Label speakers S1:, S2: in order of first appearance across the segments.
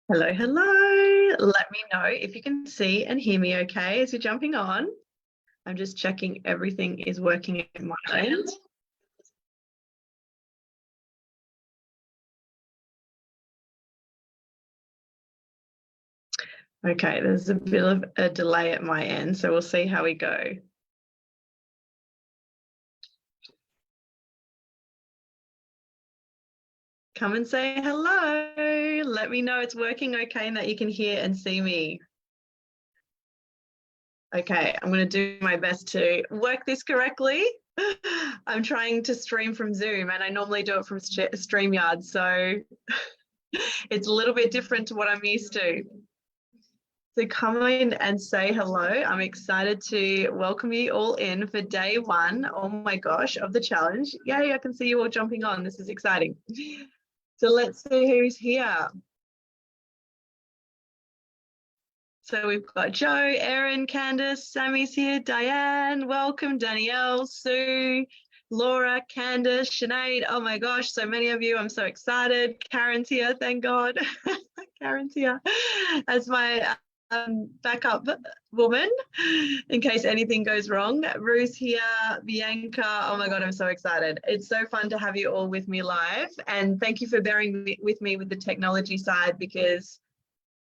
S1: Hello, hello. Let me know if you can see and hear me okay as you're jumping on. I'm just checking everything is working at my end. Okay, there's a bit of a delay at my end, so we'll see how we go. Come and say hello. Let me know it's working okay and that you can hear and see me. Okay, I'm going to do my best to work this correctly. I'm trying to stream from Zoom and I normally do it from StreamYard, so it's a little bit different to what I'm used to. So come in and say hello. I'm excited to welcome you all in for day one, oh my gosh, of the challenge. Yay, I can see you all jumping on. This is exciting. So let's see who's here. So we've got Joe, Erin, Candice, Sammy's here, Diane, welcome, Danielle, Sue, Laura, Candice, Sinead. Oh my gosh, so many of you. I'm so excited. Karen's here, thank God. Karen's here as my backup woman in case anything goes wrong. Ruth's here, Bianca. Oh my God, I'm so excited. It's so fun to have you all with me live. And thank you for bearing with me with the technology side, because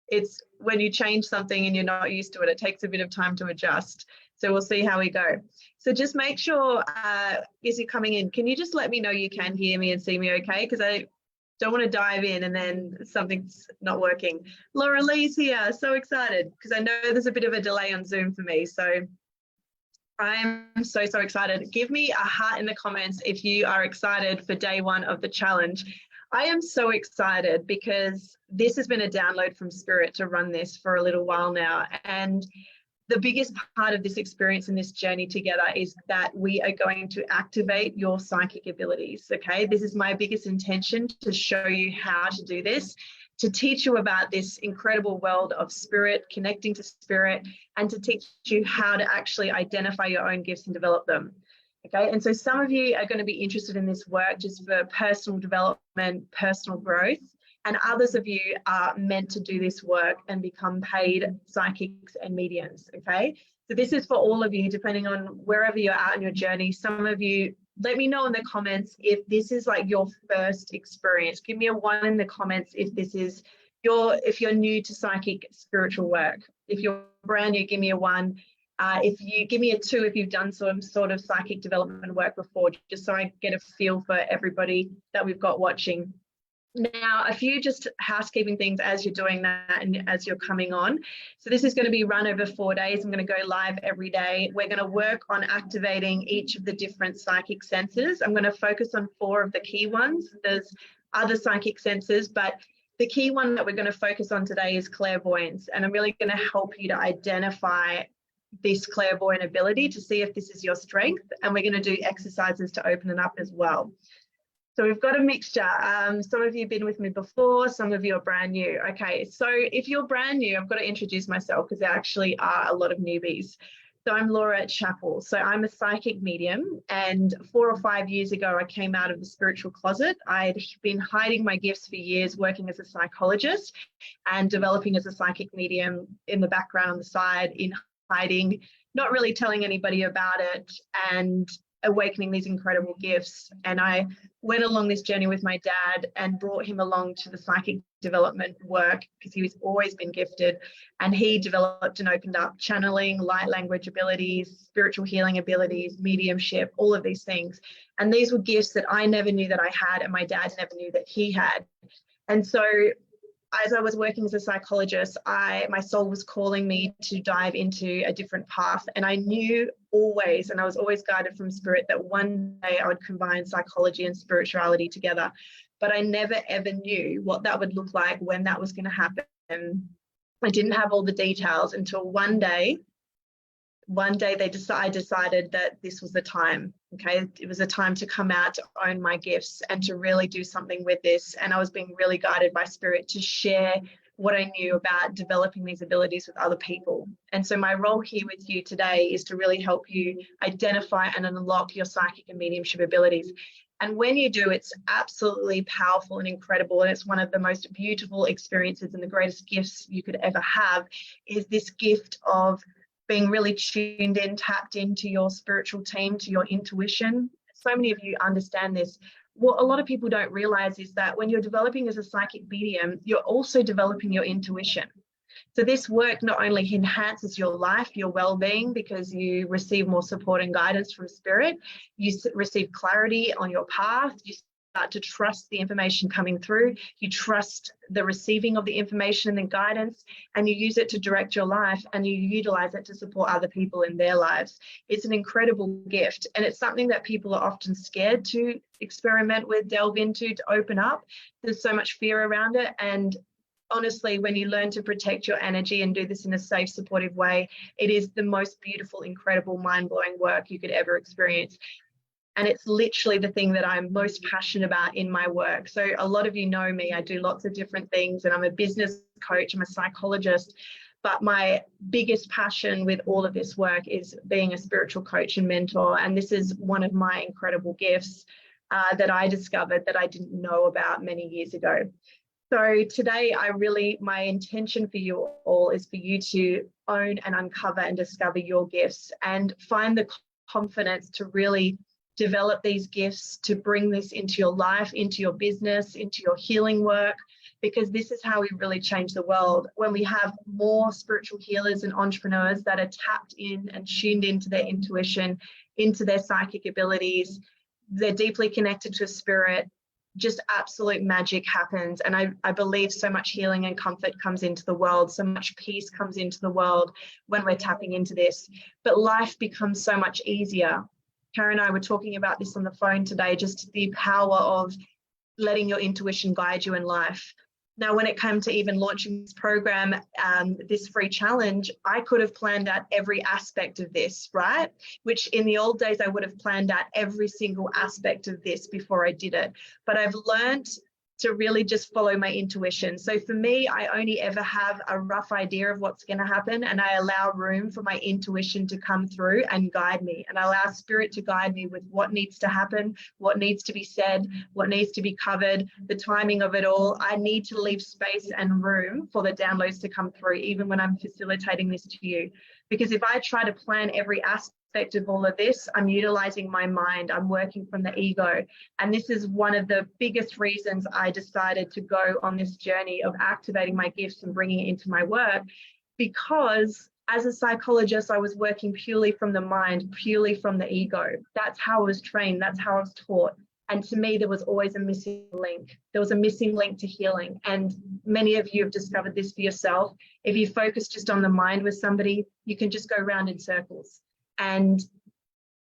S1: it's when you change something and you're not used to it, it takes a bit of time to adjust. So we'll see how we go. So just make sure as you're coming in, can you just let me know you can hear me and see me okay? Because I don't want to dive in and then something's not working. Laura Lee's here, so excited, because I know there's a bit of a delay on Zoom for me. So I'm so excited. Give me a heart in the comments if you are excited for day one of the challenge. I am so excited because this has been a download from Spirit to run this for a little while now. And the biggest part of this experience and this journey together is that we are going to activate your psychic abilities, okay? This is my biggest intention, to show you how to do this, to teach you about this incredible world of spirit, connecting to spirit, and to teach you how to actually identify your own gifts and develop them. Okay, and so some of you are going to be interested in this work just for personal development, personal growth, and others of you are meant to do this work and become paid psychics and mediums, okay? So this is for all of you, depending on wherever you're at in your journey. Some of you, let me know in the comments if this is like your first experience. Give me a 1 in the comments if this is if you're new to psychic spiritual work. If you're brand new, give me a 1. If you give me a 2 if you've done some sort of psychic development work before, just so I get a feel for everybody that we've got watching. Now, a few just housekeeping things as you're doing that and as you're coming on. So this is going to be run over 4 days. I'm going to go live every day. We're going to work on activating each of the different psychic senses. I'm going to focus on 4 of the key ones. There's other psychic senses, but the key one that we're going to focus on today is clairvoyance. And I'm really going to help you to identify this clairvoyant ability to see if this is your strength. And we're going to do exercises to open it up as well. So we've got a mixture. Some of you have been with me before, some of you are brand new. Okay, so if you're brand new, I've got to introduce myself because there actually are a lot of newbies. So I'm Laura Chappell. So I'm a psychic medium, and 4 or 5 years ago, I came out of the spiritual closet. I'd been hiding my gifts for years, working as a psychologist and developing as a psychic medium in the background on the side, in hiding, not really telling anybody about it, and awakening these incredible gifts. And I went along this journey with my dad and brought him along to the psychic development work because he's always been gifted, and he developed and opened up channeling, light language abilities, spiritual healing abilities, mediumship, all of these things. And these were gifts that I never knew that I had, and my dad never knew that he had. And so as I was working as a psychologist, my soul was calling me to dive into a different path. And I knew always, and I was always guided from spirit, that one day I would combine psychology and spirituality together. But I never ever knew what that would look like, when that was going to happen. I didn't have all the details until one day I decided that this was the time. Okay, it was a time to come out, to own my gifts, and to really do something with this. And I was being really guided by spirit to share what I knew about developing these abilities with other people. And so my role here with you today is to really help you identify and unlock your psychic and mediumship abilities. And when you do, it's absolutely powerful and incredible. And it's one of the most beautiful experiences and the greatest gifts you could ever have, is this gift of being really tuned in, tapped into your spiritual team, to your intuition. So many of you understand this. What a lot of people don't realize is that when you're developing as a psychic medium, you're also developing your intuition. So this work not only enhances your life, your well-being, because you receive more support and guidance from spirit, you receive clarity on your path, you start to trust the information coming through, you trust the receiving of the information and the guidance, and you use it to direct your life, and you utilize it to support other people in their lives. It's an incredible gift, and it's something that people are often scared to experiment with, delve into, to open up. There's so much fear around it, and honestly, when you learn to protect your energy and do this in a safe, supportive way, it is the most beautiful, incredible, mind-blowing work you could ever experience. And it's literally the thing that I'm most passionate about in my work. So a lot of you know me, I do lots of different things, and I'm a business coach, I'm a psychologist, but my biggest passion with all of this work is being a spiritual coach and mentor. And this is one of my incredible gifts that I discovered that I didn't know about many years ago. So today, my intention for you all is for you to own and uncover and discover your gifts and find the confidence to really develop these gifts, to bring this into your life, into your business, into your healing work, because this is how we really change the world. When we have more spiritual healers and entrepreneurs that are tapped in and tuned into their intuition, into their psychic abilities, they're deeply connected to spirit, just absolute magic happens. And I believe so much healing and comfort comes into the world, so much peace comes into the world when we're tapping into this. But life becomes so much easier. Karen and I were talking about this on the phone today, just the power of letting your intuition guide you in life. Now, when it came to even launching this program, this free challenge, I could have planned out every aspect of this, right? Which in the old days, I would have planned out every single aspect of this before I did it. But I've learned to really just follow my intuition. So for me, I only ever have a rough idea of what's going to happen, and I allow room for my intuition to come through and guide me, and I allow spirit to guide me with what needs to happen, what needs to be said, what needs to be covered, the timing of it all. I need to leave space and room for the downloads to come through, even when I'm facilitating this to you. Because if I try to plan every aspect of all of this, I'm utilizing my mind, I'm working from the ego. And this is one of the biggest reasons I decided to go on this journey of activating my gifts and bringing it into my work, because as a psychologist, I was working purely from the mind, purely from the ego. That's how I was trained, that's how I was taught. And to me, there was always a missing link. There was a missing link to healing. And many of you have discovered this for yourself. If you focus just on the mind with somebody, you can just go around in circles. And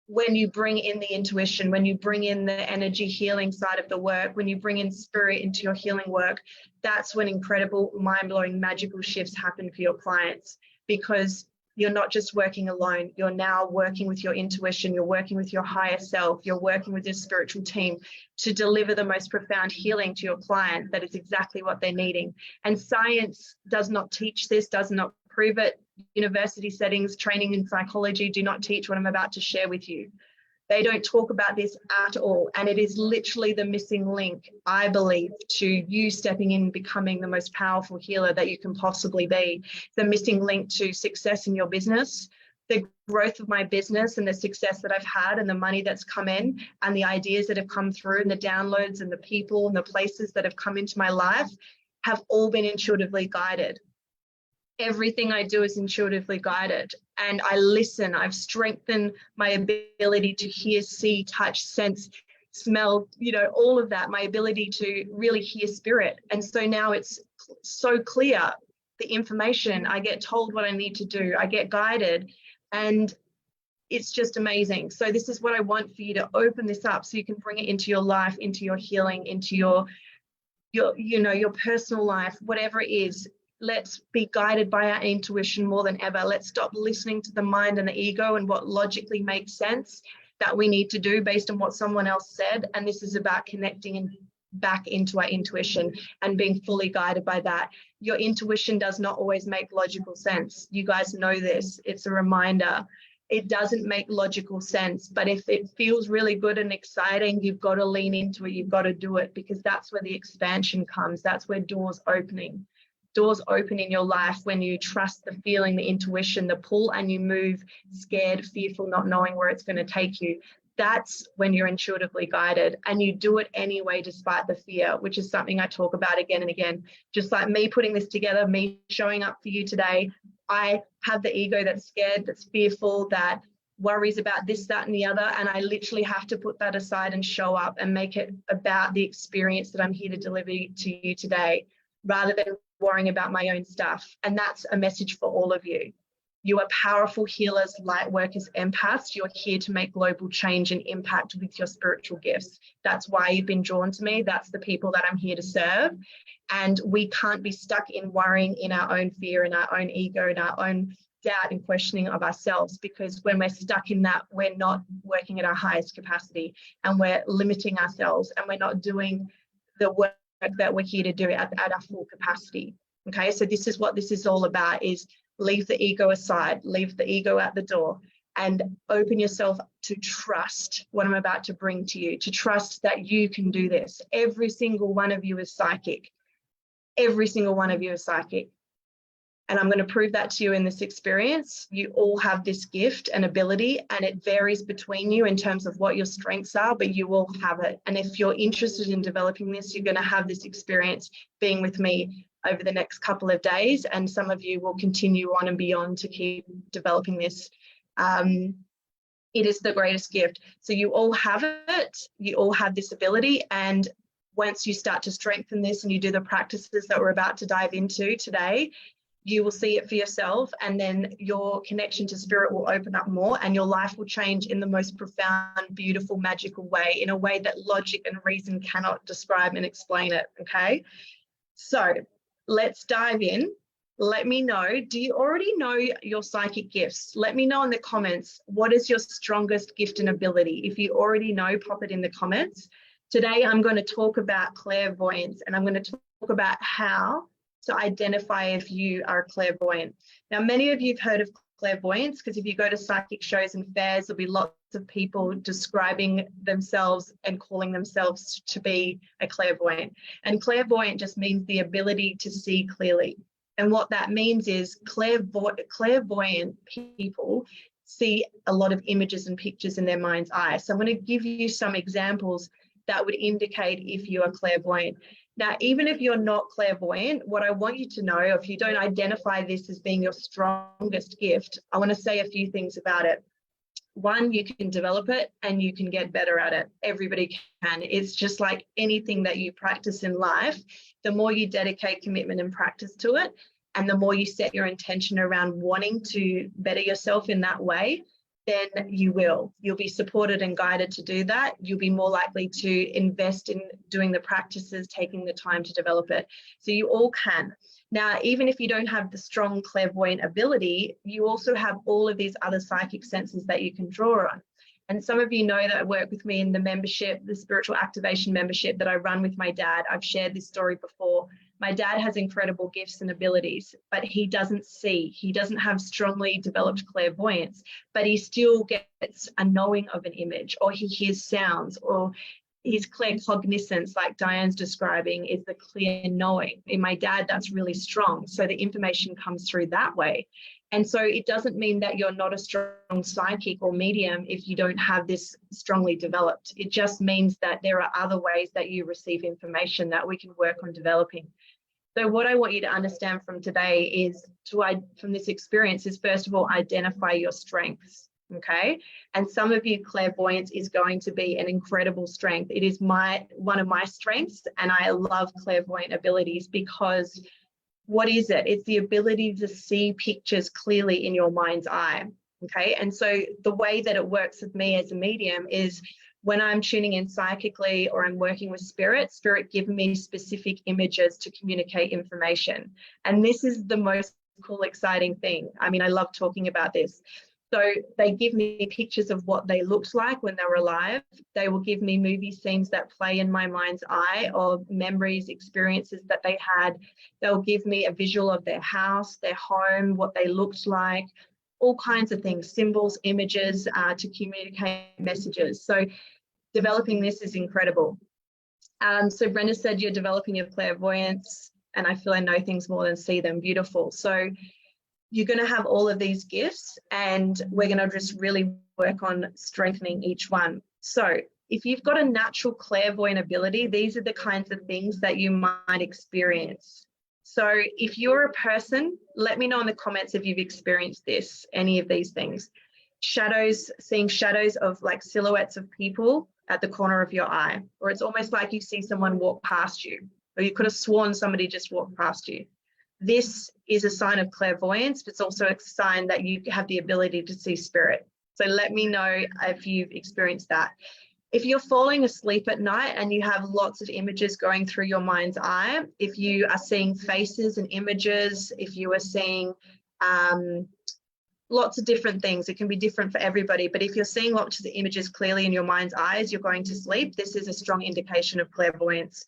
S1: when you bring in the intuition, when you bring in the energy healing side of the work, when you bring in spirit into your healing work, that's when incredible, mind-blowing, magical shifts happen for your clients, because you're not just working alone. You're now working with your intuition. You're working with your higher self. You're working with your spiritual team to deliver the most profound healing to your client that is exactly what they're needing. And science does not teach this, does not prove it. University settings, training in psychology do not teach what I'm about to share with you. They don't talk about this at all. And it is literally the missing link, I believe, to you stepping in and becoming the most powerful healer that you can possibly be. The missing link to success in your business, the growth of my business and the success that I've had and the money that's come in and the ideas that have come through and the downloads and the people and the places that have come into my life have all been intuitively guided. Everything I do is intuitively guided, and I listen. I've strengthened my ability to hear, see, touch, sense, smell, all of that, my ability to really hear spirit. And so now it's so clear, the information, I get told what I need to do, I get guided, and it's just amazing. So this is what I want for you, to open this up so you can bring it into your life, into your healing, into your personal life, whatever it is. Let's be guided by our intuition more than ever. Let's stop listening to the mind and the ego and what logically makes sense that we need to do based on what someone else said. And this is about connecting and back into our intuition and being fully guided by that. Your intuition does not always make logical sense. You guys know this. It's a reminder. It doesn't make logical sense, but if it feels really good and exciting, you've got to lean into it. You've got to do it, because that's where the expansion comes. That's where doors open in your life when you trust the feeling, the intuition, the pull, and you move scared, fearful, not knowing where it's going to take you. That's when you're intuitively guided, and you do it anyway despite the fear, which is something I talk about again and again. Just like me putting this together, me showing up for you today, I have the ego that's scared, that's fearful, that worries about this, that, and the other, and I literally have to put that aside and show up and make it about the experience that I'm here to deliver to you today, rather than worrying about my own stuff. And that's a message for all of you. You are powerful healers, light workers, empaths. You're here to make global change and impact with your spiritual gifts. That's why you've been drawn to me. That's the people that I'm here to serve. And we can't be stuck in worrying in our own fear, in our own ego, in our own doubt and questioning of ourselves, because when we're stuck in that, we're not working at our highest capacity, and we're limiting ourselves, and we're not doing the work that we're here to do at our full capacity. Okay, so this is what this is all about, is leave the ego aside, leave the ego at the door, and open yourself to trust what I'm about to bring to you, to trust that you can do this. Every single one of you is psychic. Every single one of you is psychic. And I'm going to prove that to you in this experience. You all have this gift and ability, and it varies between you in terms of what your strengths are, but you all have it. And if you're interested in developing this, you're going to have this experience being with me over the next couple of days, and some of you will continue on and beyond to keep developing this. It is the greatest gift. So you all have it. You all have this ability, and once you start to strengthen this and you do the practices that we're about to dive into today, you will see it for yourself, and then your connection to spirit will open up more, and your life will change in the most profound, beautiful, magical way, in a way that logic and reason cannot describe and explain it. Okay, so let's dive in. Let me know, do you already know your psychic gifts? Let me know in the comments, what is your strongest gift and ability? If you already know, pop it in the comments. Today, I'm going to talk about clairvoyance, and I'm going to talk about how to identify if you are clairvoyant. Now, many of you have heard of clairvoyance, because if you go to psychic shows and fairs, there'll be lots of people describing themselves and calling themselves to be a clairvoyant. And clairvoyant just means the ability to see clearly. And what that means is clairvoyant people see a lot of images and pictures in their mind's eye. So I'm going to give you some examples that would indicate if you are clairvoyant. Now, even if you're not clairvoyant, what I want you to know, if you don't identify this as being your strongest gift, I want to say a few things about it. One, you can develop it and you can get better at it. Everybody can. It's just like anything that you practice in life. The more you dedicate commitment and practice to it, and the more you set your intention around wanting to better yourself in that way, then you'll be supported and guided to do that. You'll be more likely to invest in doing the practices, taking the time to develop it. So you all can. Now, even if you don't have the strong clairvoyant ability, you also have all of these other psychic senses that you can draw on. And some of you know that work with me in the membership, the spiritual activation membership that I run with my dad. I've shared this story before. My dad has incredible gifts and abilities, but he doesn't see. He doesn't have strongly developed clairvoyance, but he still gets a knowing of an image, or he hears sounds, or his claircognizance, like Diane's describing, is the clear knowing. In my dad, that's really strong. So the information comes through that way. And so it doesn't mean that you're not a strong psychic or medium if you don't have this strongly developed. It just means that there are other ways that you receive information that we can work on developing. So what I want you to understand from today is, from this experience, is first of all, identify your strengths. Okay, and some of you, clairvoyance is going to be an incredible strength. It is one of my strengths, and I love clairvoyant abilities because what is it? It's the ability to see pictures clearly in your mind's eye. Okay, and so the way that it works with me as a medium is when I'm tuning in psychically or I'm working with spirit giving me specific images to communicate information. And this is the most cool, exciting thing. I mean, I love talking about this. So they give me pictures of what they looked like when they were alive. They will give me movie scenes that play in my mind's eye of memories, experiences that they had. They'll give me a visual of their house, their home, what they looked like, all kinds of things, symbols, images to communicate messages. So developing this is incredible. So Brenda said you're developing your clairvoyance, and I feel I know things more than see them. Beautiful. So you're going to have all of these gifts, and we're going to just really work on strengthening each one. So if you've got a natural clairvoyant ability, these are the kinds of things that you might experience. So if you're a person, let me know in the comments if you've experienced this, any of these things. Shadows, seeing shadows of like silhouettes of people at the corner of your eye, or it's almost like you see someone walk past you, or you could have sworn somebody just walked past you. This is a sign of clairvoyance, but it's also a sign that you have the ability to see spirit. So let me know if you've experienced that. If you're falling asleep at night and you have lots of images going through your mind's eye, if you are seeing faces and images, if you are seeing lots of different things, it can be different for everybody, but if you're seeing lots of images clearly in your mind's eye as you're going to sleep, this is a strong indication of clairvoyance.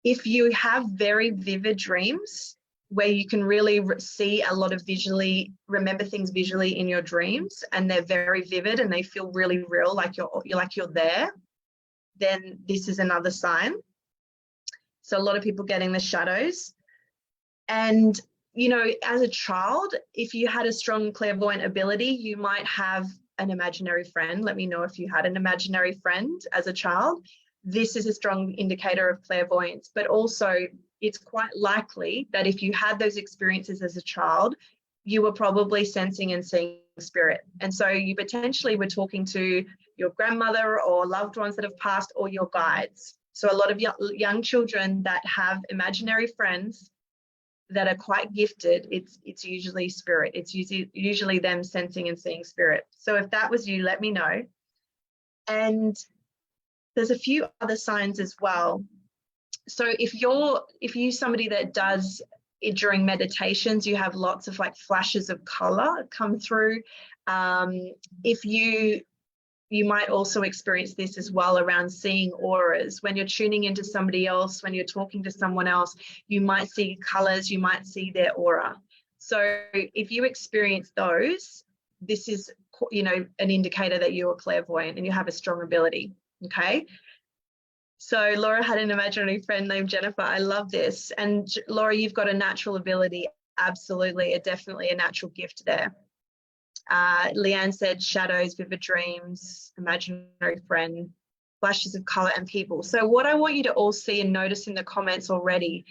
S1: If you have very vivid dreams, where you can really see a lot of remember things visually in your dreams, and they're very vivid and they feel really real, like you're there, then this is another sign. So a lot of people getting the shadows. And, you know, as a child, if you had a strong clairvoyant ability, you might have an imaginary friend. Let me know if you had an imaginary friend as a child. This is a strong indicator of clairvoyance, but also it's quite likely that if you had those experiences as a child, you were probably sensing and seeing spirit. And so you potentially were talking to your grandmother or loved ones that have passed, or your guides. So a lot of young children that have imaginary friends that are quite gifted, it's usually spirit. It's usually them sensing and seeing spirit. So if that was you, let me know. And there's a few other signs as well. So if you're somebody that does it during meditations, you have lots of like flashes of color come through. If you might also experience this as well around seeing auras. When you're tuning into somebody else, when you're talking to someone else, you might see colors, you might see their aura. So if you experience those, this is, you know, an indicator that you're clairvoyant and you have a strong ability. Okay. So Laura had an imaginary friend named Jennifer. I love this. And Laura, you've got a natural ability. Absolutely. Definitely a natural gift there. Leanne said shadows, vivid dreams, imaginary friend, flashes of color and people. So what I want you to all see and notice in the comments already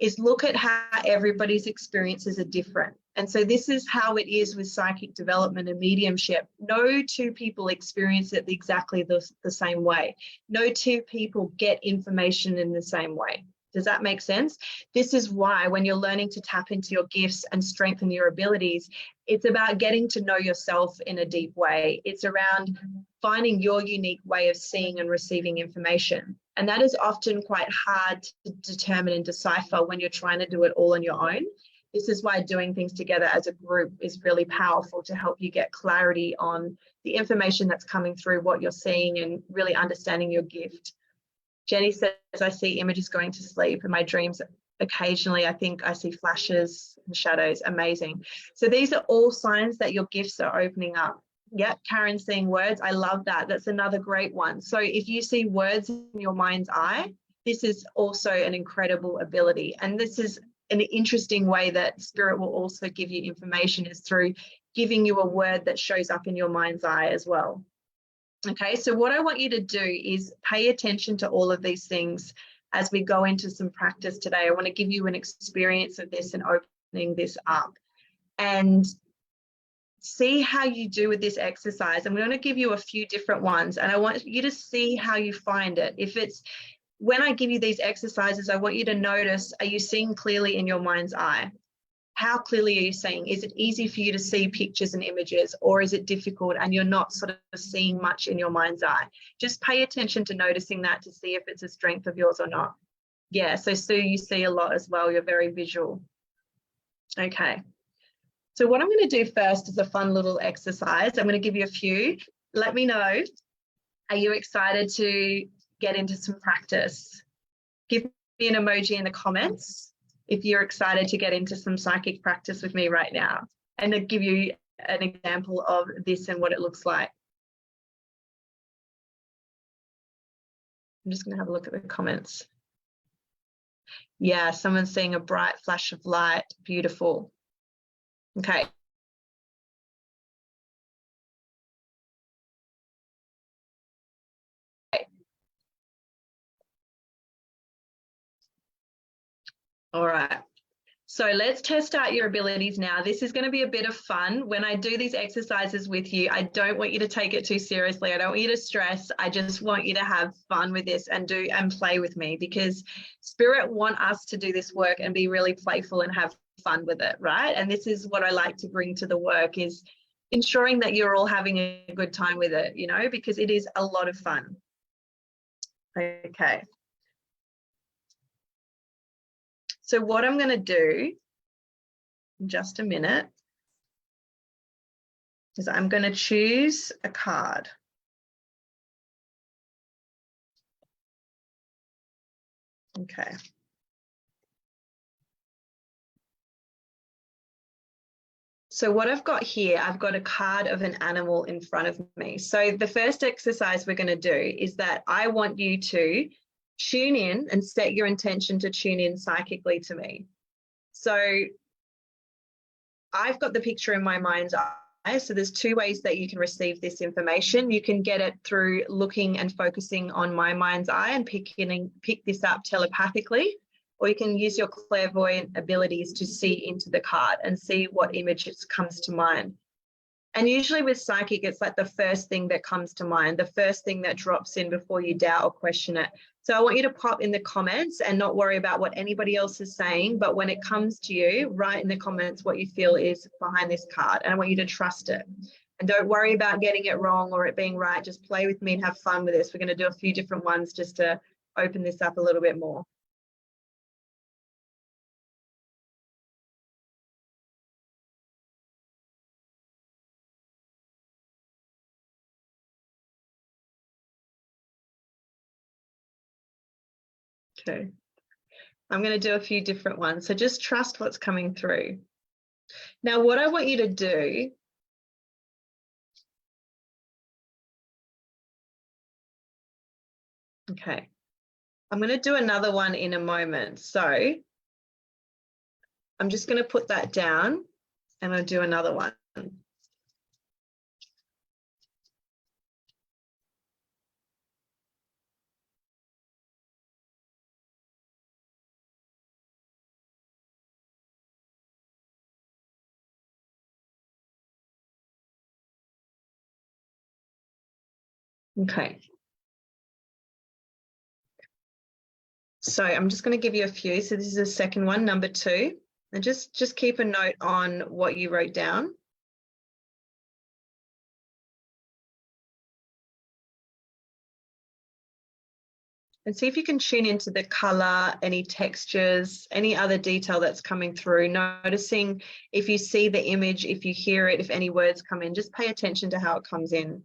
S1: is look at how everybody's experiences are different. And so this is how it is with psychic development and mediumship. No two people experience it exactly the same way. No two people get information in the same way. Does that make sense? This is why when you're learning to tap into your gifts and strengthen your abilities, it's about getting to know yourself in a deep way. It's around finding your unique way of seeing and receiving information. And that is often quite hard to determine and decipher when you're trying to do it all on your own. This is why doing things together as a group is really powerful to help you get clarity on the information that's coming through, what you're seeing, and really understanding your gift. Jenny says, I see images going to sleep in my dreams. Occasionally, I think I see flashes and shadows. Amazing. So these are all signs that your gifts are opening up. Yeah, Karen seeing words. I love that. That's another great one. So if you see words in your mind's eye, this is also an incredible ability. And this is an interesting way that spirit will also give you information, is through giving you a word that shows up in your mind's eye as well. Okay, so what I want you to do is pay attention to all of these things as we go into some practice today. I want to give you an experience of this and opening this up, and see how you do with this exercise. I'm going to give you a few different ones, and I want you to see how you find it. If it's, when I give you these exercises, I want you to notice, are you seeing clearly in your mind's eye? How clearly are you seeing? Is it easy for you to see pictures and images, or is it difficult and you're not sort of seeing much in your mind's eye? Just pay attention to noticing that to see if it's a strength of yours or not. Yeah, so Sue, you see a lot as well. You're very visual. Okay. So what I'm going to do first is a fun little exercise. I'm going to give you a few. Let me know. Are you excited to get into some practice? Give me an emoji in the comments if you're excited to get into some psychic practice with me right now. And I'll give you an example of this and what it looks like. I'm just going to have a look at the comments. Yeah, someone's seeing a bright flash of light. Beautiful. Okay. All right. So let's test out your abilities now. This is going to be a bit of fun. When I do these exercises with you, I don't want you to take it too seriously. I don't want you to stress. I just want you to have fun with this and play with me, because Spirit want us to do this work and be really playful and have fun with it, right? And this is what I like to bring to the work, is ensuring that you're all having a good time with it, you know, because it is a lot of fun. Okay. So what I'm going to do in just a minute is I'm going to choose a card. Okay. So what I've got here, I've got a card of an animal in front of me. So the first exercise we're going to do is that I want you to tune in and set your intention to tune in psychically to me. So I've got the picture in my mind's eye. So there's two ways that you can receive this information. You can get it through looking and focusing on my mind's eye and pick this up telepathically, or you can use your clairvoyant abilities to see into the card and see what images comes to mind. And usually with psychic, it's like the first thing that comes to mind, the first thing that drops in before you doubt or question it. So I want you to pop in the comments and not worry about what anybody else is saying, but when it comes to you, write in the comments what you feel is behind this card. And I want you to trust it. And don't worry about getting it wrong or it being right. Just play with me and have fun with this. We're going to do a few different ones just to open this up a little bit more. Okay. I'm going to do a few different ones. So just trust what's coming through. Now, what I want you to do okay. I'm going to do another one in a moment. So I'm just going to put that down and I'll do another one. Okay. So I'm just going to give you a few. So this is the second one, number 2. And just keep a note on what you wrote down. And see if you can tune into the color, any textures, any other detail that's coming through. Noticing if you see the image, if you hear it, if any words come in, just pay attention to how it comes in.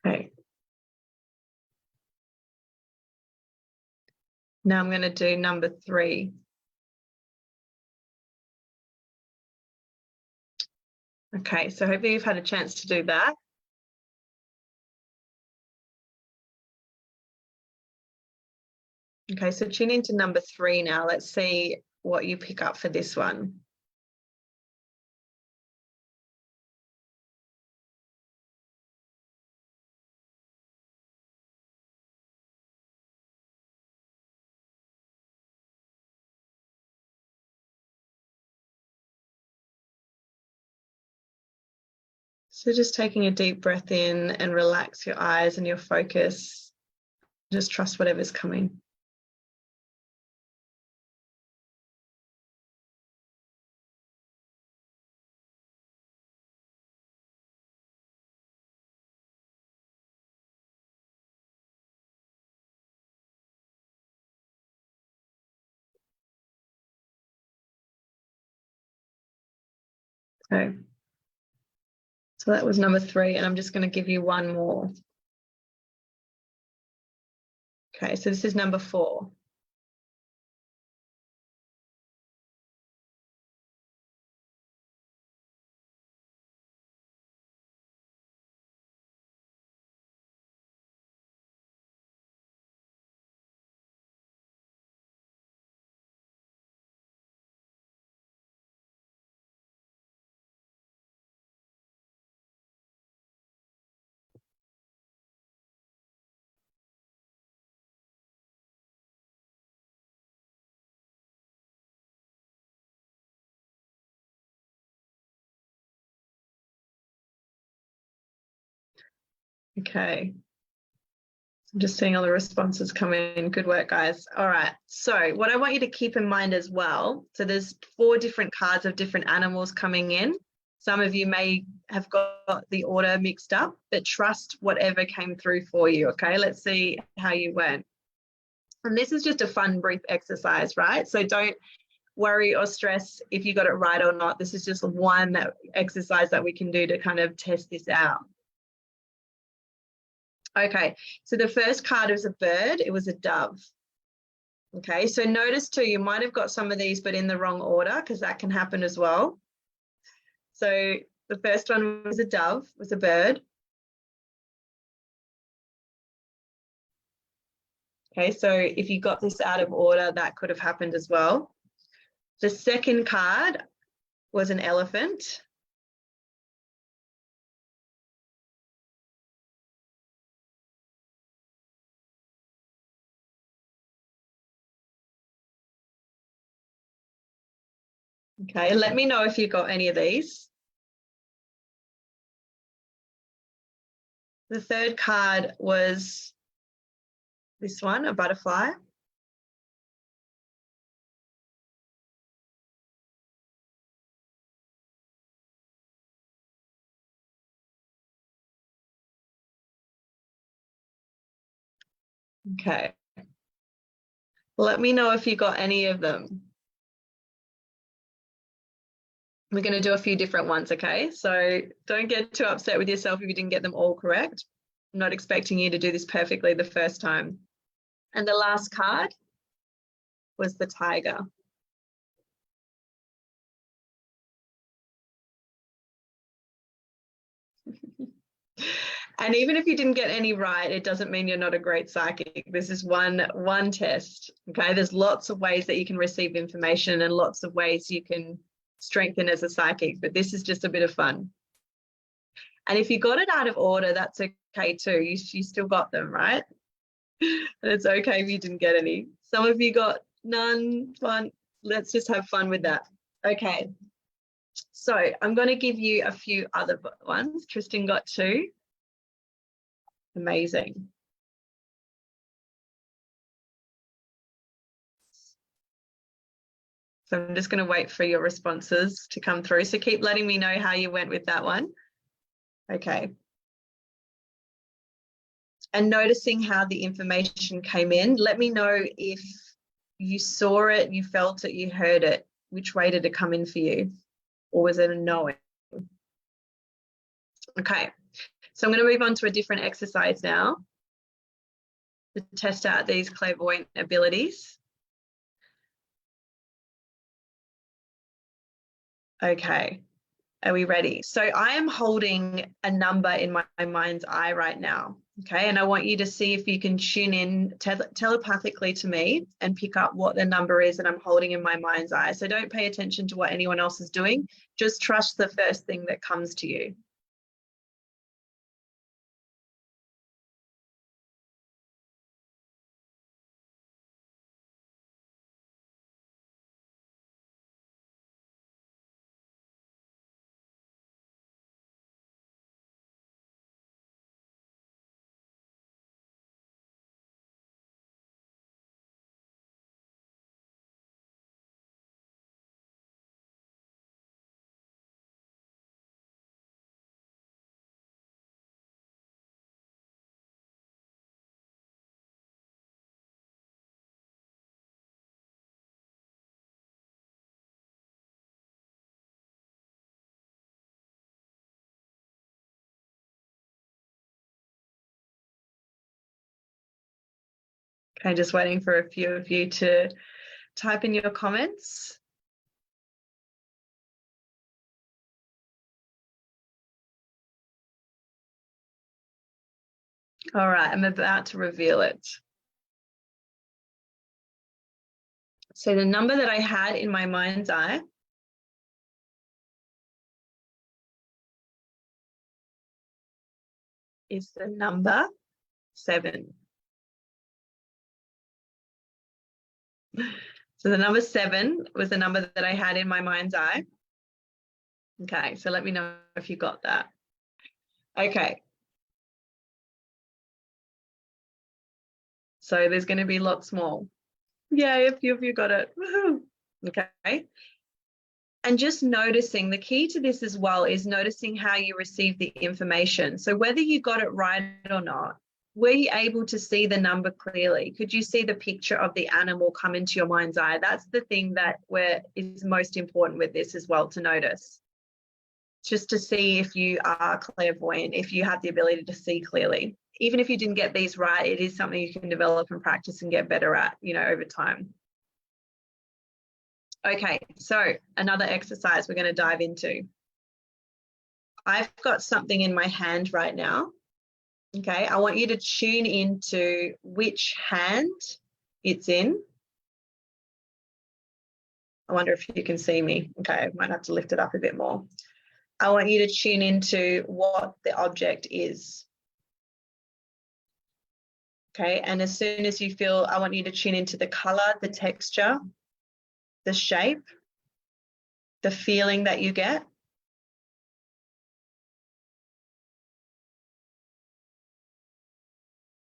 S1: Okay. Now I'm going to do number 3. Okay, so hopefully you've had a chance to do that. Okay, so tune into number 3 now. Let's see what you pick up for this one. So just taking a deep breath in and relax your eyes and your focus. Just trust whatever's coming. Okay. So that was number 3, and I'm just going to give you one more. Okay, so this is number 4. Okay. I'm just seeing all the responses come in. Good work, guys. All right. So what I want you to keep in mind as well, so there's 4 different cards of different animals coming in. Some of you may have got the order mixed up, but trust whatever came through for you. Okay. Let's see how you went. And this is just a fun, brief exercise, right? So don't worry or stress if you got it right or not. This is just one exercise that we can do to kind of test this out. Okay, so the first card was a bird. It was a dove. Okay, so notice too, you might have got some of these, but in the wrong order, because that can happen as well. So the first one was a dove, was a bird. Okay, so if you got this out of order, that could have happened as well. The second card was an elephant. Okay, let me know if you got any of these. The third card was this one, a butterfly. Okay. Let me know if you got any of them. We're going to do a few different ones, okay? So don't get too upset with yourself if you didn't get them all correct. I'm not expecting you to do this perfectly the first time. And the last card was the tiger. And even if you didn't get any right, it doesn't mean you're not a great psychic. This is one test, okay? There's lots of ways that you can receive information and lots of ways you can strengthen as a psychic, but this is just a bit of fun. And if you got it out of order, that's okay too. You still got them, right? And it's okay if you didn't get any. Some of you got none. Fun. Let's just have fun with that. Okay. So I'm going to give you a few other ones. Tristan got 2. Amazing. So I'm just going to wait for your responses to come through. So keep letting me know how you went with that one. Okay. And noticing how the information came in. Let me know if you saw it, you felt it, you heard it. Which way did it come in for you? Or was it a knowing? Okay. So I'm going to move on to a different exercise now to test out these clairvoyant abilities. Okay. Are we ready? So I am holding a number in my mind's eye right now. Okay. And I want you to see if you can tune in telepathically to me and pick up what the number is that I'm holding in my mind's eye. So don't pay attention to what anyone else is doing. Just trust the first thing that comes to you. Okay, just waiting for a few of you to type in your comments. All right, I'm about to reveal it. So the number that I had in my mind's eye is the number 7. So the number 7 was the number that I had in my mind's eye. Okay, so let me know if you got that. Okay. So there's going to be lots more. Yay, a few of you got it. Woohoo. Okay. And just noticing, the key to this as well is noticing how you receive the information. So whether you got it right or not, were you able to see the number clearly? Could you see the picture of the animal come into your mind's eye? That's the thing that is most important with this as well to notice. Just to see if you are clairvoyant, if you have the ability to see clearly. Even if you didn't get these right, it is something you can develop and practice and get better at, over time. Okay, so another exercise we're going to dive into. I've got something in my hand right now. Okay, I want you to tune into which hand it's in. I wonder if you can see me. Okay, I might have to lift it up a bit more. I want you to tune into what the object is. Okay, and as soon as you feel, I want you to tune into the color, the texture, the shape, the feeling that you get.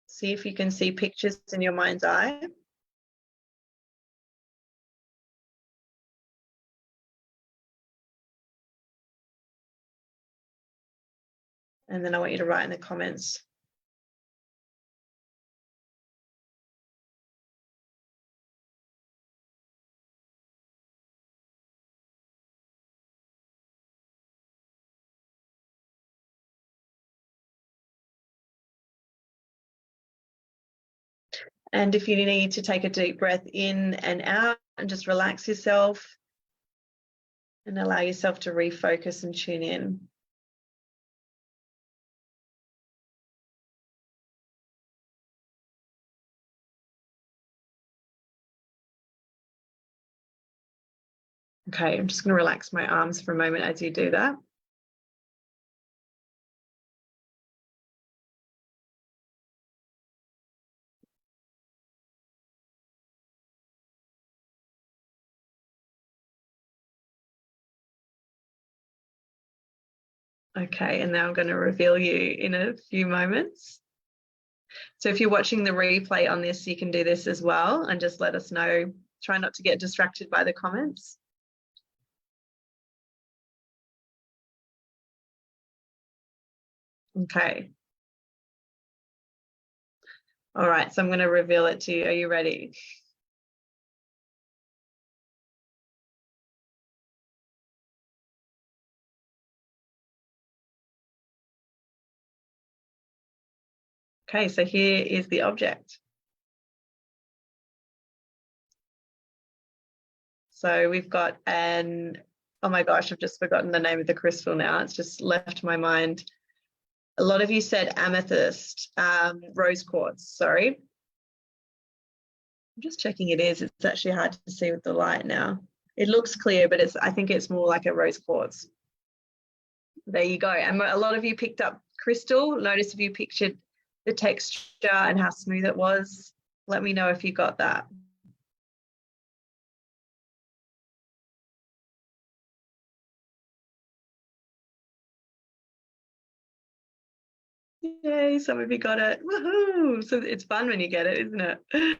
S1: See if you can see pictures in your mind's eye. And then I want you to write in the comments. And if you need to take a deep breath in and out and just relax yourself and allow yourself to refocus and tune in. Okay, I'm just going to relax my arms for a moment as you do that. Okay, and now I'm going to reveal you in a few moments. So if you're watching the replay on this, you can do this as well and just let us know. Try not to get distracted by the comments. Okay. All right, so I'm going to reveal it to you. Are you ready? Okay, so here is the object. So we've got oh my gosh, I've just forgotten the name of the crystal now. It's just left my mind. A lot of you said amethyst, rose quartz, sorry. I'm just checking it is. It's actually hard to see with the light now. It looks clear, but I think it's more like a rose quartz. There you go. And a lot of you picked up crystal. Notice if you pictured the texture and how smooth it was. Let me know if you got that. Yay, some of you got it. Woohoo! So it's fun when you get it, isn't it?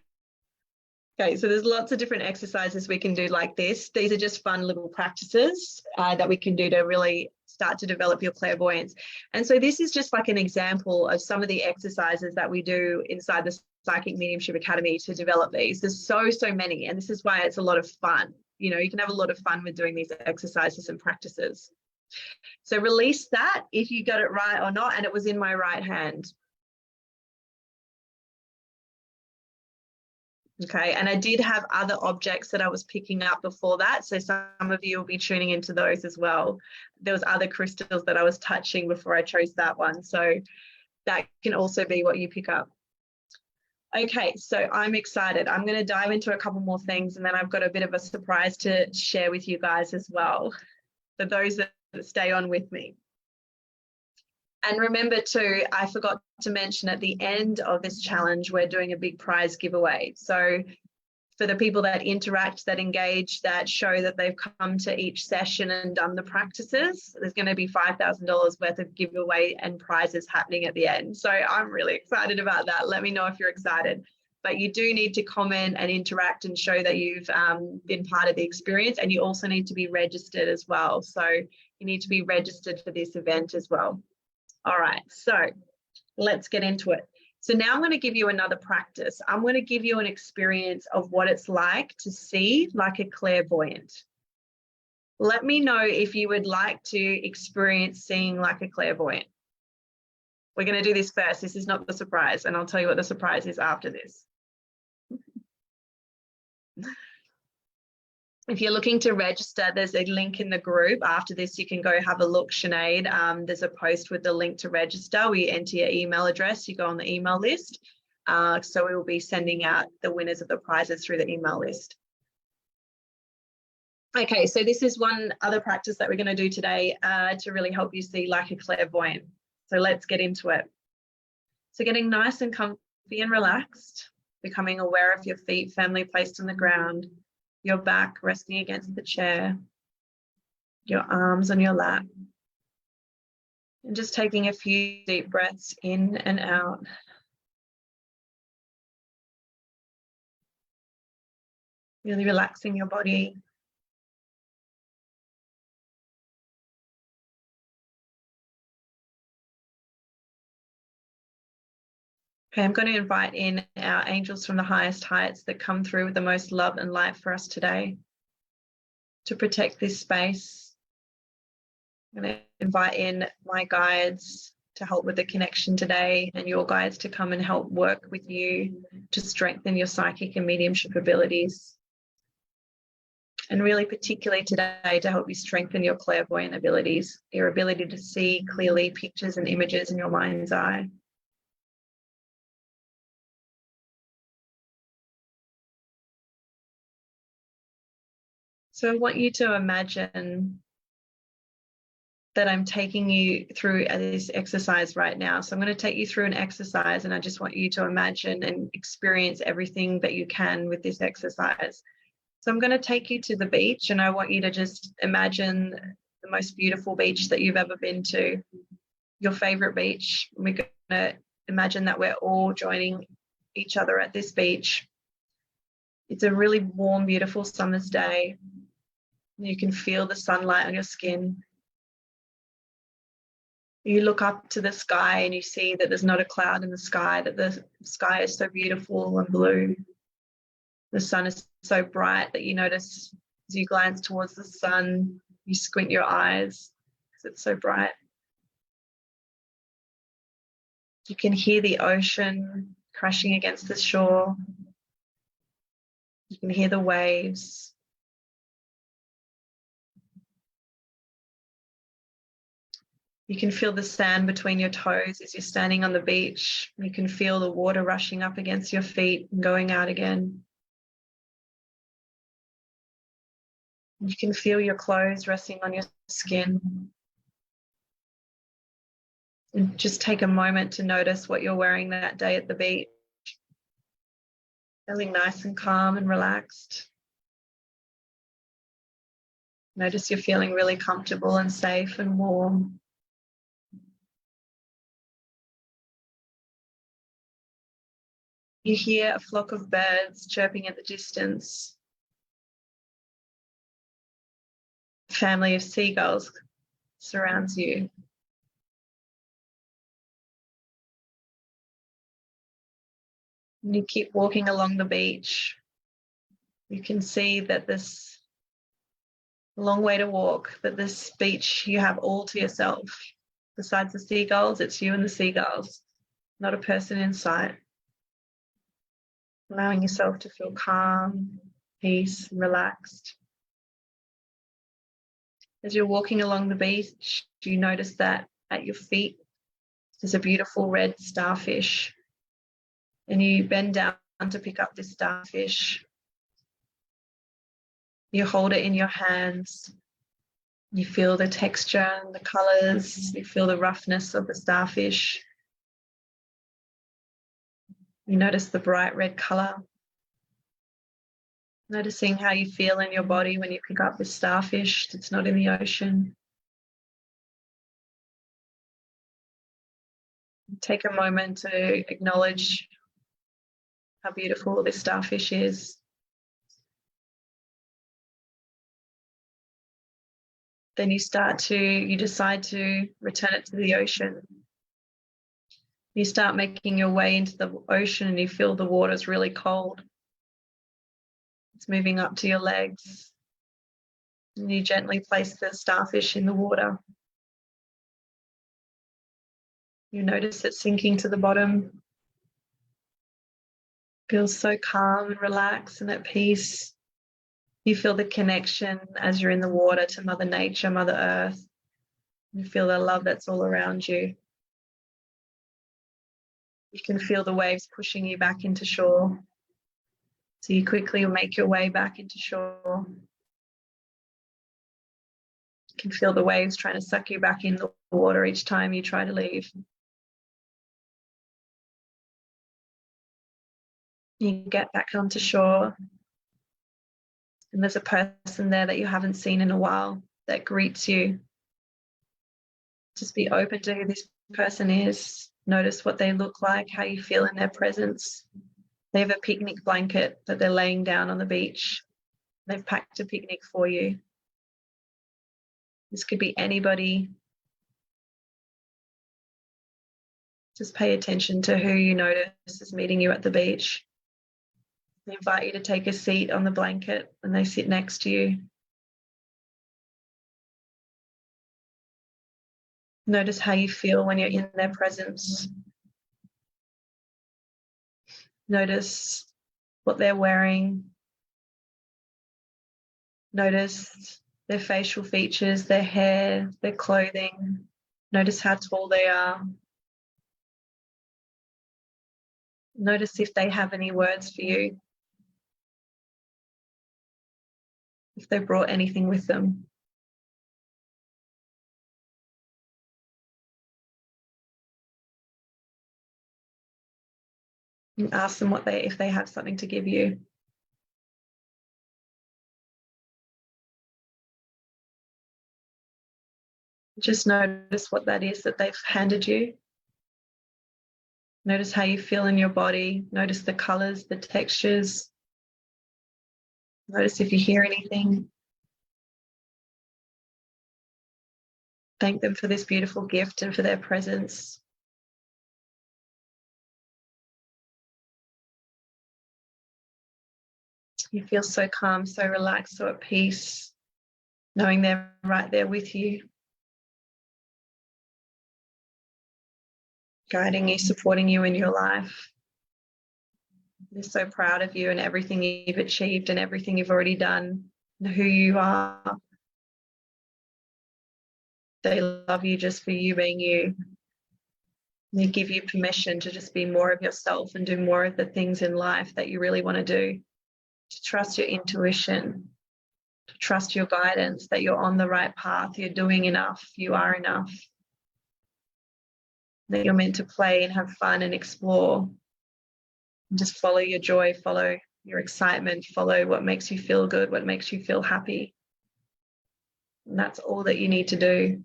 S1: Okay, so there's lots of different exercises we can do like this. These are just fun little practices that we can do to really start to develop your clairvoyance. And so this is just like an example of some of the exercises that we do inside the Psychic Mediumship Academy to develop these. There's so many, and this is why it's a lot of fun. You can have a lot of fun with doing these exercises and practices. So release that if you got it right or not, and it was in my right hand. Okay, and I did have other objects that I was picking up before that. So some of you will be tuning into those as well. There was other crystals that I was touching before I chose that one. So that can also be what you pick up. Okay, so I'm excited. I'm going to dive into a couple more things, and then I've got a bit of a surprise to share with you guys as well, for those that stay on with me. And remember too, I forgot to mention at the end of this challenge, we're doing a big prize giveaway. So for the people that interact, that engage, that show that they've come to each session and done the practices, there's going to be $5,000 worth of giveaway and prizes happening at the end. So I'm really excited about that. Let me know if you're excited. But you do need to comment and interact and show that you've been part of the experience, and you also need to be registered as well. So you need to be registered for this event as well. All right, so let's get into it. So now I'm going to give you another practice. I'm going to give you an experience of what it's like to see like a clairvoyant. Let me know if you would like to experience seeing like a clairvoyant. We're going to do this first. This is not the surprise, and I'll tell you what the surprise is after this. If you're looking to register, there's a link in the group. After this, you can go have a look, Sinead. There's a post with the link to register. We enter your email address. You go on the email list. So we will be sending out the winners of the prizes through the email list. Okay, so this is one other practice that we're going to do today to really help you see like a clairvoyant. So let's get into it. So getting nice and comfy and relaxed, becoming aware of your feet firmly placed on the ground, your back resting against the chair, your arms on your lap, and just taking a few deep breaths in and out. Really relaxing your body. Okay, I'm going to invite in our angels from the highest heights that come through with the most love and light for us today to protect this space. I'm going to invite in my guides to help with the connection today, and your guides to come and help work with you to strengthen your psychic and mediumship abilities. And really particularly today to help you strengthen your clairvoyant abilities, your ability to see clearly pictures and images in your mind's eye. So I want you to imagine that I'm taking you through this exercise right now. So I'm going to take you through an exercise, and I just want you to imagine and experience everything that you can with this exercise. So I'm going to take you to the beach, and I want you to just imagine the most beautiful beach that you've ever been to, your favorite beach. And we're going to imagine that we're all joining each other at this beach. It's a really warm, beautiful summer's day. You can feel the sunlight on your skin. You look up to the sky and you see that there's not a cloud in the sky, that the sky is so beautiful and blue. The sun is so bright that you notice as you glance towards the sun, you squint your eyes because it's so bright. You can hear the ocean crashing against the shore. You can hear the waves. You can feel the sand between your toes as you're standing on the beach. You can feel the water rushing up against your feet and going out again. You can feel your clothes resting on your skin. And just take a moment to notice what you're wearing that day at the beach. Feeling nice and calm and relaxed. Notice you're feeling really comfortable and safe and warm. You hear a flock of birds chirping at the distance. A family of seagulls surrounds you. And you keep walking along the beach. You can see that there's a long way to walk, but this beach you have all to yourself. Besides the seagulls, it's you and the seagulls, not a person in sight. allowing yourself to feel calm, peace, and relaxed. As you're walking along the beach, you notice that at your feet there's a beautiful red starfish, and you bend down to pick up this starfish. You hold it in your hands. You feel the texture and the colors. You feel the roughness of the starfish. You notice the bright red color. Noticing how you feel in your body when you pick up this starfish that's not in the ocean. Take a moment to acknowledge how beautiful this starfish is. Then you decide to return it to the ocean. You start making your way into the ocean and you feel the water's really cold. It's moving up to your legs. And you gently place the starfish in the water. You notice it sinking to the bottom. Feels so calm and relaxed and at peace. You feel the connection as you're in the water to Mother Nature, Mother Earth. You feel the love that's all around you. You can feel the waves pushing you back into shore. So you quickly make your way back into shore. You can feel the waves trying to suck you back in the water each time you try to leave. You get back onto shore, and there's a person there that you haven't seen in a while that greets you. Just be open to who this person is. Notice what they look like, how you feel in their presence. They have a picnic blanket that they're laying down on the beach. They've packed a picnic for you. This could be anybody. Just pay attention to who you notice is meeting you at the beach. They invite you to take a seat on the blanket and they sit next to you. Notice how you feel when you're in their presence. Notice what they're wearing. Notice their facial features, their hair, their clothing. Notice how tall they are. Notice if they have any words for you. If they brought anything with them. And ask them if they have something to give you. Just notice what that is that they've handed you. Notice how you feel in your body. Notice the colors, the textures. Notice if you hear anything. Thank them for this beautiful gift and for their presence. You feel so calm, so relaxed, so at peace, knowing they're right there with you, guiding you, supporting you in your life. They're so proud of you and everything you've achieved and everything you've already done and who you are. They love you just for you being you. They give you permission to just be more of yourself and do more of the things in life that you really want to do. To trust your intuition, to trust your guidance, that you're on the right path, you're doing enough, you are enough. That you're meant to play and have fun and explore. And just follow your joy, follow your excitement, follow what makes you feel good, what makes you feel happy. And that's all that you need to do.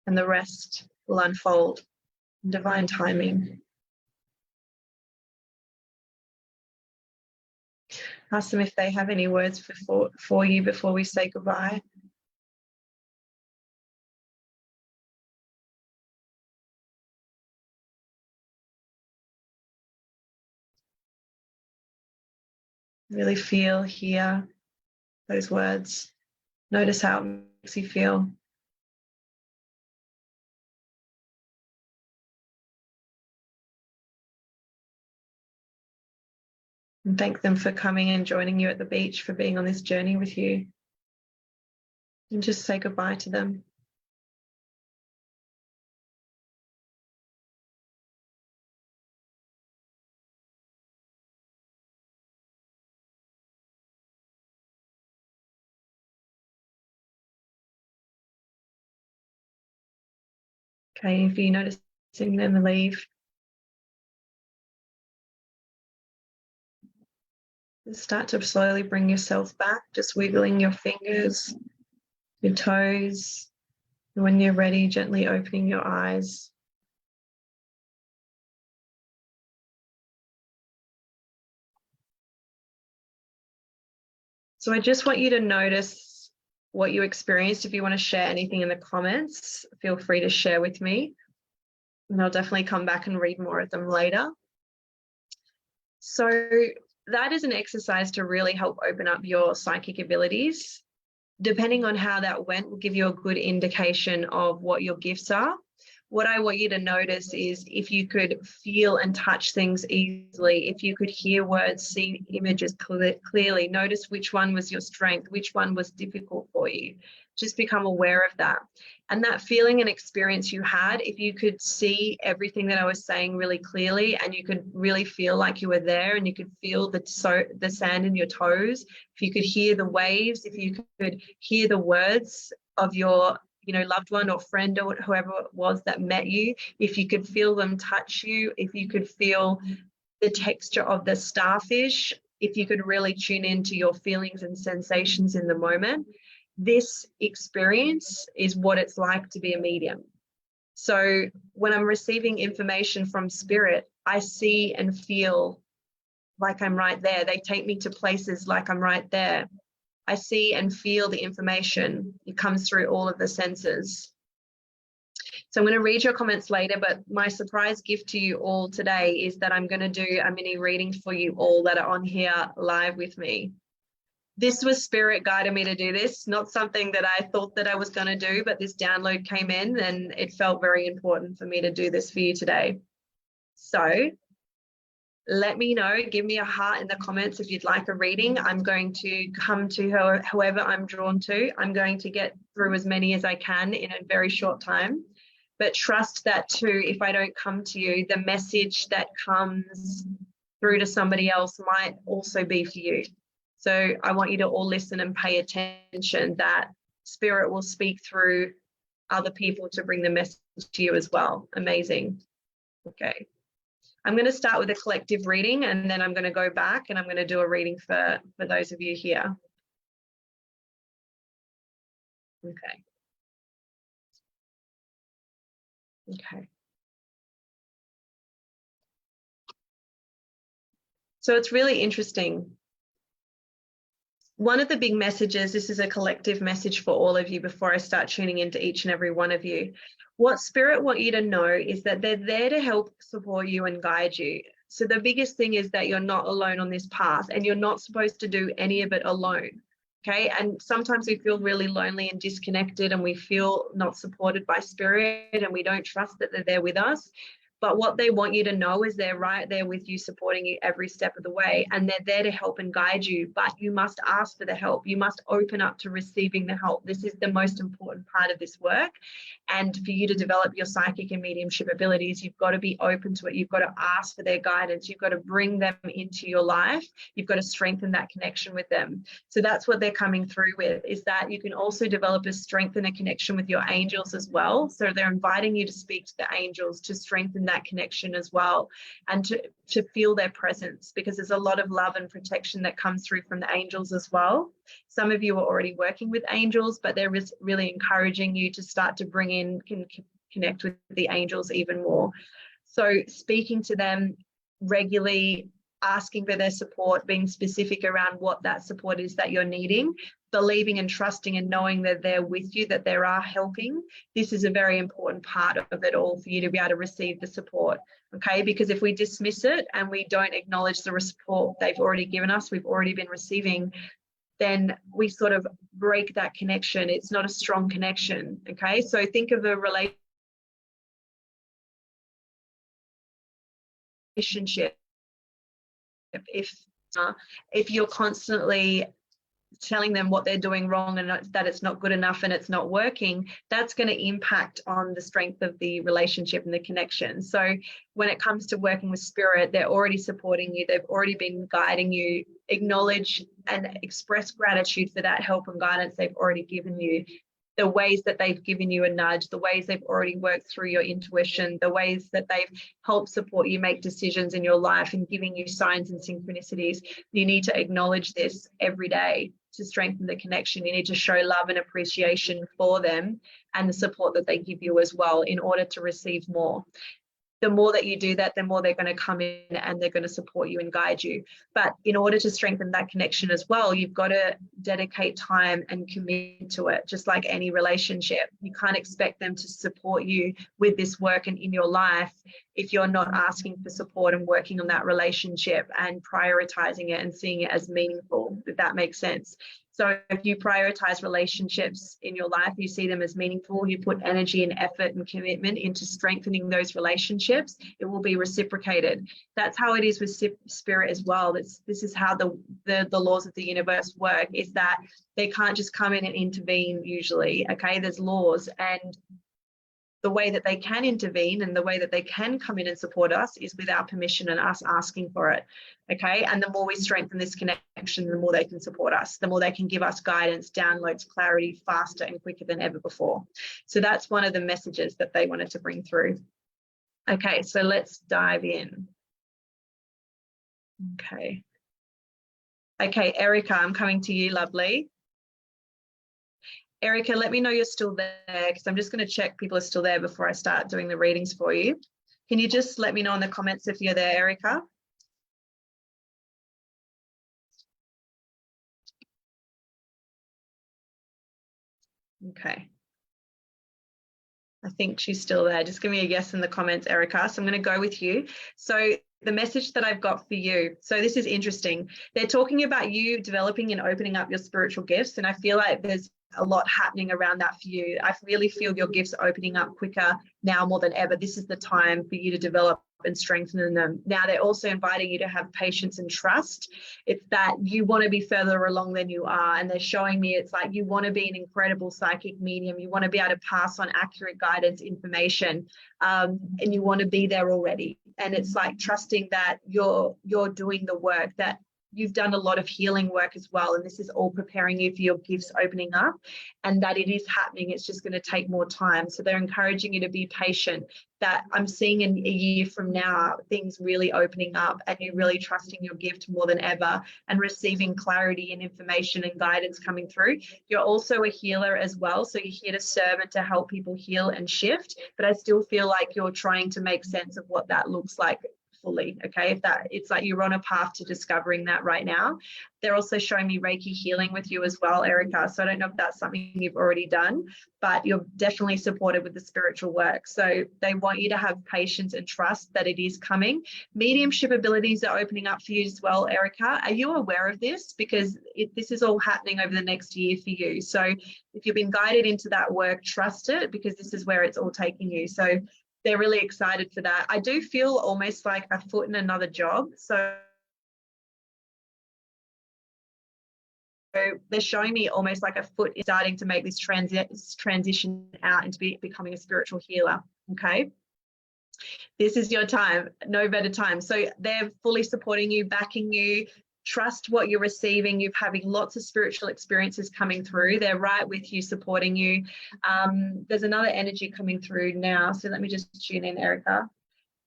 S1: And the rest will unfold in divine timing. Ask them if they have any words for you before we say goodbye. Really feel, hear those words. Notice how it makes you feel. And thank them for coming and joining you at the beach, for being on this journey with you. And just say goodbye to them. Okay, if you're noticing them leave, start to slowly bring yourself back, just wiggling your fingers, your toes. And when you're ready, gently opening your eyes. So I just want you to notice what you experienced. If you want to share anything in the comments, feel free to share with me. And I'll definitely come back and read more of them later. So that is an exercise to really help open up your psychic abilities. Depending on how that went, will give you a good indication of what your gifts are. What I want you to notice is if you could feel and touch things easily, if you could hear words, see images clearly, notice which one was your strength, which one was difficult for you. Just become aware of that. And that feeling and experience you had, if you could see everything that I was saying really clearly, and you could really feel like you were there, and you could feel the sand in your toes, if you could hear the waves, if you could hear the words of your loved one or friend or whoever it was that met you, if you could feel them touch you, if you could feel the texture of the starfish, if you could really tune into your feelings and sensations in the moment, this experience is what it's like to be a medium. So when I'm receiving information from spirit, I see and feel like I'm right there. They take me to places like I'm right there. I see and feel the information. It comes through all of the senses. So I'm going to read your comments later, but my surprise gift to you all today is that I'm going to do a mini reading for you all that are on here live with me. This was spirit guiding me to do this, not something that I thought that I was going to do, but this download came in and it felt very important for me to do this for you today. So let me know, give me a heart in the comments if you'd like a reading. I'm going to come to whoever I'm drawn to. I'm going to get through as many as I can in a very short time. But trust that too, if I don't come to you, the message that comes through to somebody else might also be for you. So I want you to all listen and pay attention that spirit will speak through other people to bring the message to you as well. Amazing. Okay. I'm going to start with a collective reading, and then I'm going to go back and I'm going to do a reading for those of you here. Okay. Okay. So it's really interesting. One of the big messages, this is a collective message for all of you before I start tuning into each and every one of you. What spirit want you to know is that they're there to help support you and guide you. So the biggest thing is that you're not alone on this path, and you're not supposed to do any of it alone. Okay. And sometimes we feel really lonely and disconnected, and we feel not supported by spirit, and we don't trust that they're there with us. But what they want you to know is they're right there with you, supporting you every step of the way. And they're there to help and guide you. But you must ask for the help. You must open up to receiving the help. This is the most important part of this work. And for you to develop your psychic and mediumship abilities, you've got to be open to it. You've got to ask for their guidance. You've got to bring them into your life. You've got to strengthen that connection with them. So that's what they're coming through with, is that you can also develop a strength and a connection with your angels as well. So they're inviting you to speak to the angels to strengthen that connection as well, and to feel their presence, because there's a lot of love and protection that comes through from the angels as well. Some of you are already working with angels, but they're really encouraging you to start to bring in, connect with the angels even more. So speaking to them regularly, asking for their support, being specific around what that support is that you're needing, believing and trusting and knowing that they're with you, that they are helping. This is a very important part of it all for you to be able to receive the support, okay? Because if we dismiss it and we don't acknowledge the support they've already given us, we've already been receiving, then we sort of break that connection. It's not a strong connection, okay? So think of a relationship. If if you're constantly telling them what they're doing wrong and that it's not good enough and it's not working, that's going to impact on the strength of the relationship and the connection. So when it comes to working with spirit, they're already supporting you. They've already been guiding you. Acknowledge and express gratitude for that help and guidance they've already given you. The ways that they've given you a nudge, the ways they've already worked through your intuition, the ways that they've helped support you make decisions in your life and giving you signs and synchronicities. You need to acknowledge this every day to strengthen the connection. You need to show love and appreciation for them and the support that they give you as well in order to receive more. The more that you do that, the more they're going to come in and they're going to support you and guide you. But in order to strengthen that connection as well, you've got to dedicate time and commit to it, just like any relationship. You can't expect them to support you with this work and in your life if you're not asking for support and working on that relationship and prioritizing it and seeing it as meaningful, if that makes sense. So if you prioritize relationships in your life, you see them as meaningful, you put energy and effort and commitment into strengthening those relationships, it will be reciprocated. That's how it is with spirit as well. This is how the laws of the universe work, is that they can't just come in and intervene usually, okay? There's laws, and the way that they can intervene and the way that they can come in and support us is with our permission and us asking for it, okay? And the more we strengthen this connection, the more they can support us, the more they can give us guidance, downloads, clarity faster and quicker than ever before. So that's one of the messages that they wanted to bring through. Okay, so let's dive in. Okay, Erica, I'm coming to you, lovely. Erica, let me know you're still there, because I'm just going to check people are still there before I start doing the readings for you. Can you just let me know in the comments if you're there, Erica? Okay. I think she's still there. Just give me a yes in the comments, Erica. So I'm going to go with you. So the message that I've got for you. So this is interesting. They're talking about you developing and opening up your spiritual gifts. And I feel like there's a lot happening around that for you. I really feel your gifts are opening up quicker now more than ever. This is the time for you to develop and strengthen them. Now they're also inviting you to have patience and trust. It's that you want to be further along than you are, and they're showing me it's like you want to be an incredible psychic medium. You want to be able to pass on accurate guidance, information, and you want to be there already. And it's like trusting that you're doing the work, that you've done a lot of healing work as well, and this is all preparing you for your gifts opening up, and that it is happening. It's just going to take more time. So they're encouraging you to be patient, that I'm seeing in a year from now things really opening up and you really trusting your gift more than ever and receiving clarity and information and guidance coming through. You're also a healer as well, so you're here to serve and to help people heal and shift, but I still feel like you're trying to make sense of what that looks like fully, okay? If that, it's like you're on a path to discovering that right now. They're also showing me Reiki healing with you as well, Erica. So I don't know if that's something you've already done, but you're definitely supported with the spiritual work. So they want you to have patience and trust that it is coming. Mediumship abilities are opening up for you as well, Erica. Are you aware of this? Because this is all happening over the next year for you. So if you've been guided into that work, trust it, because this is where it's all taking you. So they're really excited for that. I do feel almost like a foot in another job. So they're showing me almost like a foot is starting to make this transition out into becoming a spiritual healer, okay? This is your time, no better time. So they're fully supporting you, backing you. Trust what you're receiving. You're having lots of spiritual experiences coming through. They're right with you, supporting you. There's another energy coming through now. So let me just tune in, Erica.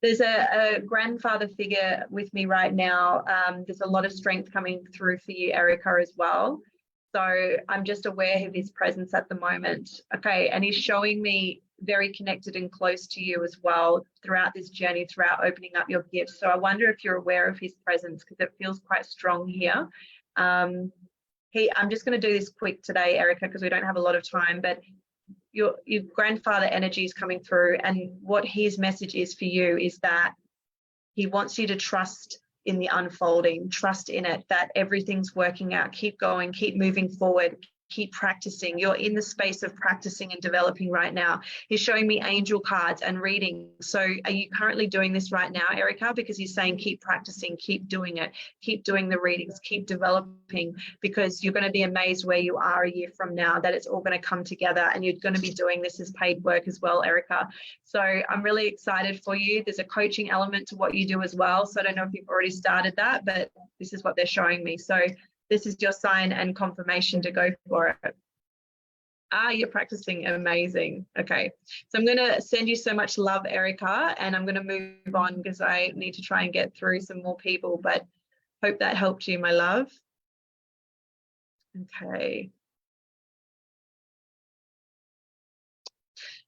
S1: There's a grandfather figure with me right now. There's a lot of strength coming through for you, Erica, as well. So I'm just aware of his presence at the moment. Okay, and he's showing me very connected and close to you as well throughout this journey, throughout opening up your gifts. So I wonder if you're aware of his presence, because it feels quite strong here. I'm just going to do this quick today, Erica, because we don't have a lot of time, but your grandfather energy is coming through, and what his message is for you is that he wants you to trust in the unfolding, trust in it, that everything's working out, keep going, keep moving forward, keep practicing. You're in the space of practicing and developing right now. He's showing me angel cards and reading. So are you currently doing this right now, Erica? Because he's saying keep practicing, keep doing it, keep doing the readings, keep developing, because you're going to be amazed where you are a year from now, that it's all going to come together, and you're going to be doing this as paid work as well, Erica. So I'm really excited for you. There's a coaching element to what you do as well. So I don't know if you've already started that, but this is what they're showing me. So this is your sign and confirmation to go for it. You're practicing. Amazing. Okay. So I'm going to send you so much love, Erica, and I'm going to move on because I need to try and get through some more people, but hope that helped you, my love. Okay.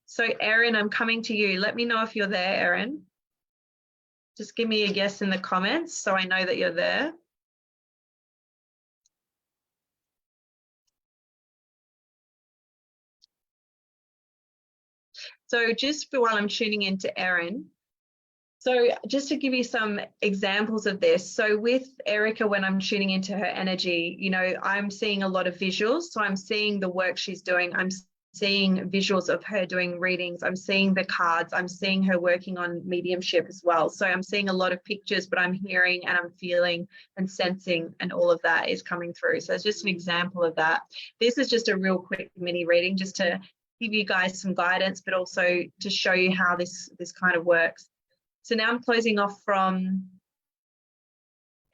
S1: So Erin, I'm coming to you. Let me know if you're there, Erin. Just give me a yes in the comments so I know that you're there. So just for while I'm tuning into Erin, so just to give you some examples of this. So with Erica, when I'm tuning into her energy, you know, I'm seeing a lot of visuals. So I'm seeing the work she's doing. I'm seeing visuals of her doing readings. I'm seeing the cards. I'm seeing her working on mediumship as well. So I'm seeing a lot of pictures, but I'm hearing and I'm feeling and sensing, and all of that is coming through. So it's just an example of that. This is just a real quick mini reading just to give you guys some guidance, but also to show you how this kind of works. So now I'm closing off from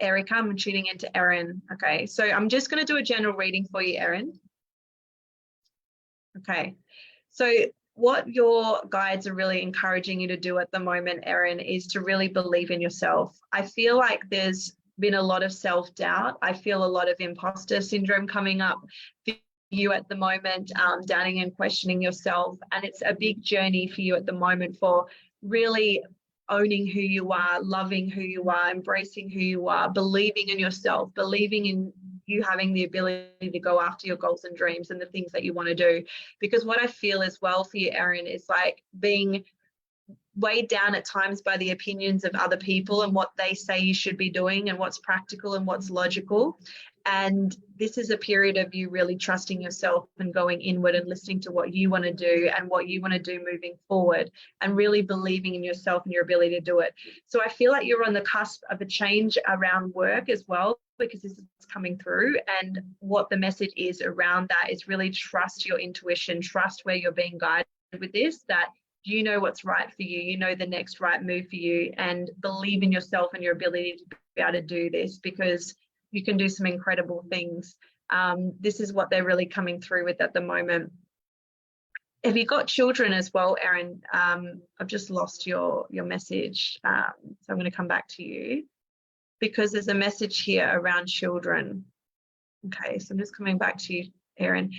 S1: Erica. I'm tuning into Erin. Okay, so I'm just going to do a general reading for you, Erin. Okay, so what your guides are really encouraging you to do at the moment, Erin, is to really believe in yourself. I feel like there's been a lot of self-doubt. I feel a lot of imposter syndrome coming up for you at the moment, doubting and questioning yourself. And it's a big journey for you at the moment for really owning who you are, loving who you are, embracing who you are, believing in yourself, believing in you having the ability to go after your goals and dreams and the things that you want to do. Because what I feel as well for you, Erin, is like being weighed down at times by the opinions of other people and what they say you should be doing and what's practical and what's logical. And this is a period of you really trusting yourself and going inward and listening to what you want to do and what you want to do moving forward, and really believing in yourself and your ability to do it. So I feel like you're on the cusp of a change around work as well, because this is coming through. And what the message is around that is really trust your intuition, trust where you're being guided with this, that you know what's right for you, you know the next right move for you, and believe in yourself and your ability to be able to do this, because you can do some incredible things. This is what they're really coming through with at the moment. Have you got children as well, Erin? I've just lost your message, so I'm going to come back to you because there's a message here around children. Okay, so I'm just coming back to you, Erin.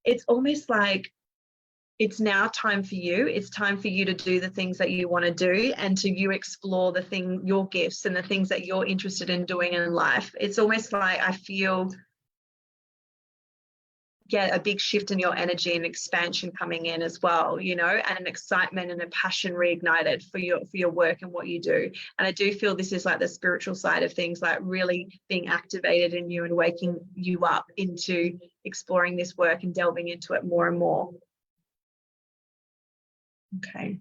S1: It's almost like it's now time for you. It's time for you to do the things that you want to do, and to you explore your gifts and the things that you're interested in doing in life. It's almost like I feel, a big shift in your energy and expansion coming in as well, you know, and an excitement and a passion reignited for your work and what you do. And I do feel this is like the spiritual side of things, like really being activated in you and waking you up into exploring this work and delving into it more and more. Okay.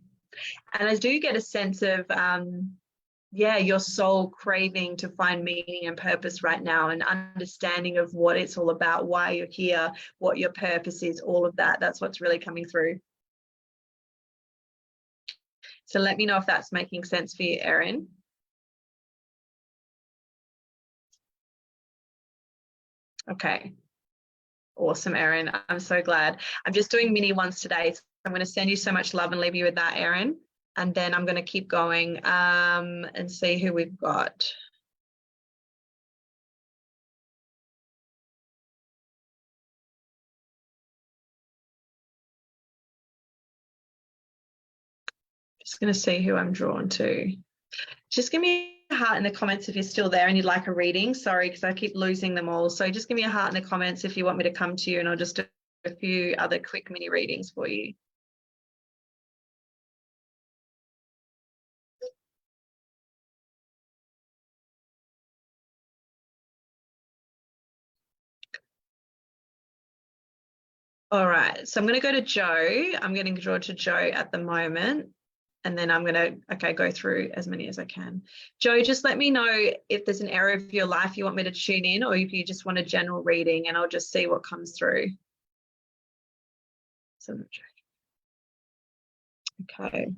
S1: And I do get a sense of, your soul craving to find meaning and purpose right now, and understanding of what it's all about, why you're here, what your purpose is, all of that. That's what's really coming through. So let me know if that's making sense for you, Erin. Okay. Awesome, Erin. I'm so glad. I'm just doing mini ones today. So I'm going to send you so much love and leave you with that, Erin. And then I'm going to keep going and see who we've got. Just going to see who I'm drawn to. Just give me a heart in the comments if you're still there and you'd like a reading. Sorry, because I keep losing them all. So just give me a heart in the comments if you want me to come to you, and I'll just do a few other quick mini readings for you. All right, so I'm going to go to Joe. I'm getting drawn to Joe at the moment. And then I'm going to, okay, go through as many as I can. Joe, just let me know if there's an area of your life you want me to tune in, or if you just want a general reading, and I'll just see what comes through. So, okay.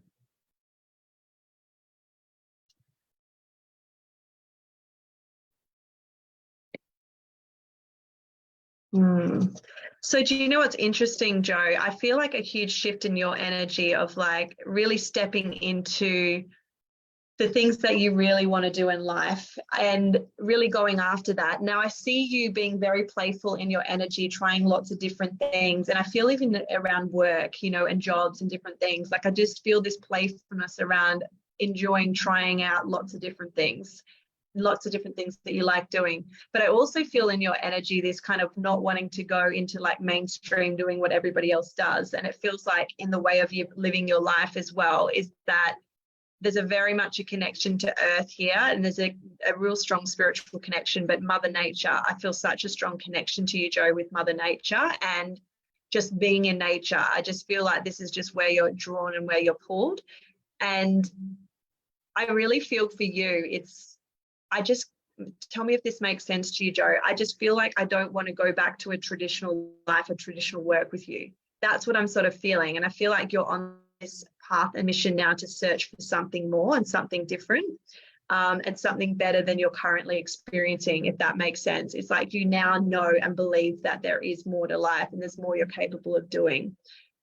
S1: So do you know what's interesting, Joe? I feel like a huge shift in your energy of like really stepping into the things that you really want to do in life and really going after that. Now I see you being very playful in your energy, trying lots of different things. And I feel even around work, you know, and jobs and different things, like I just feel this playfulness around enjoying trying out lots of different things, lots of different things that you like doing. But I also feel in your energy this kind of not wanting to go into like mainstream doing what everybody else does. And it feels like in the way of you living your life as well is that there's a very much a connection to earth here, and there's a real strong spiritual connection. But Mother Nature, I feel such a strong connection to you, Joe, with Mother Nature and just being in nature. I just feel like this is just where you're drawn and where you're pulled. And I really feel for you. I just, tell me if this makes sense to you, Joe. I just feel like I don't want to go back to a traditional life, a traditional work with you. That's what I'm sort of feeling. And I feel like you're on this path and mission now to search for something more and something different, and something better than you're currently experiencing, if that makes sense. It's like you now know and believe that there is more to life and there's more you're capable of doing,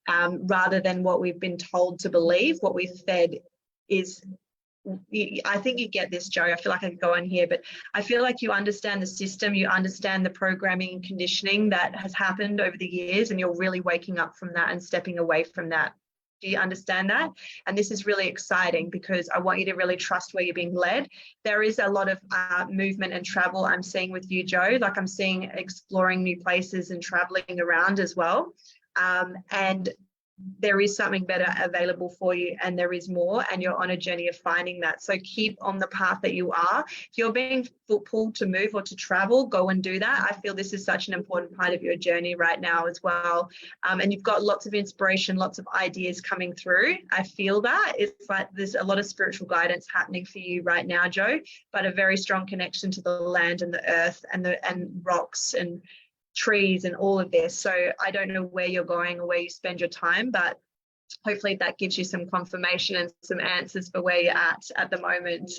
S1: rather than what we've been told to believe, what we've fed is. I think you get this, Joe. I feel like I could go on here, but I feel like you understand the system, you understand the programming and conditioning that has happened over the years, and you're really waking up from that and stepping away from that. Do you understand that? And this is really exciting because I want you to really trust where you're being led. There is a lot of movement and travel I'm seeing with you, Joe. Like I'm seeing exploring new places and traveling around as well. And there is something better available for you, and there is more, and you're on a journey of finding that. So keep on the path that you are. If you're being pulled to move or to travel, go and do that. I feel this is such an important part of your journey right now as well. And you've got lots of inspiration, lots of ideas coming through. I feel that. It's like there's a lot of spiritual guidance happening for you right now, Joe, but a very strong connection to the land and the earth and rocks and trees and all of this. So I don't know where you're going or where you spend your time, but hopefully that gives you some confirmation and some answers for where you're at the moment.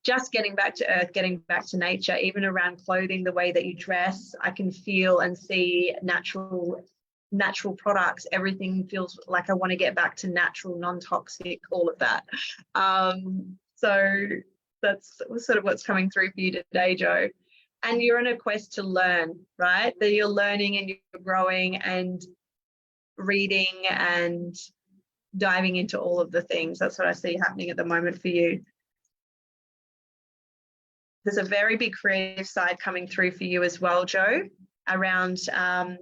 S1: Just getting back to earth, getting back to nature, even around clothing, the way that you dress, I can feel and see natural products. Everything feels like I want to get back to natural, non-toxic, all of that. So that's sort of what's coming through for you today, Joe. And you're on a quest to learn, right? That you're learning and you're growing and reading and diving into all of the things. That's what I see happening at the moment for you. There's a very big creative side coming through for you as well, Joe, around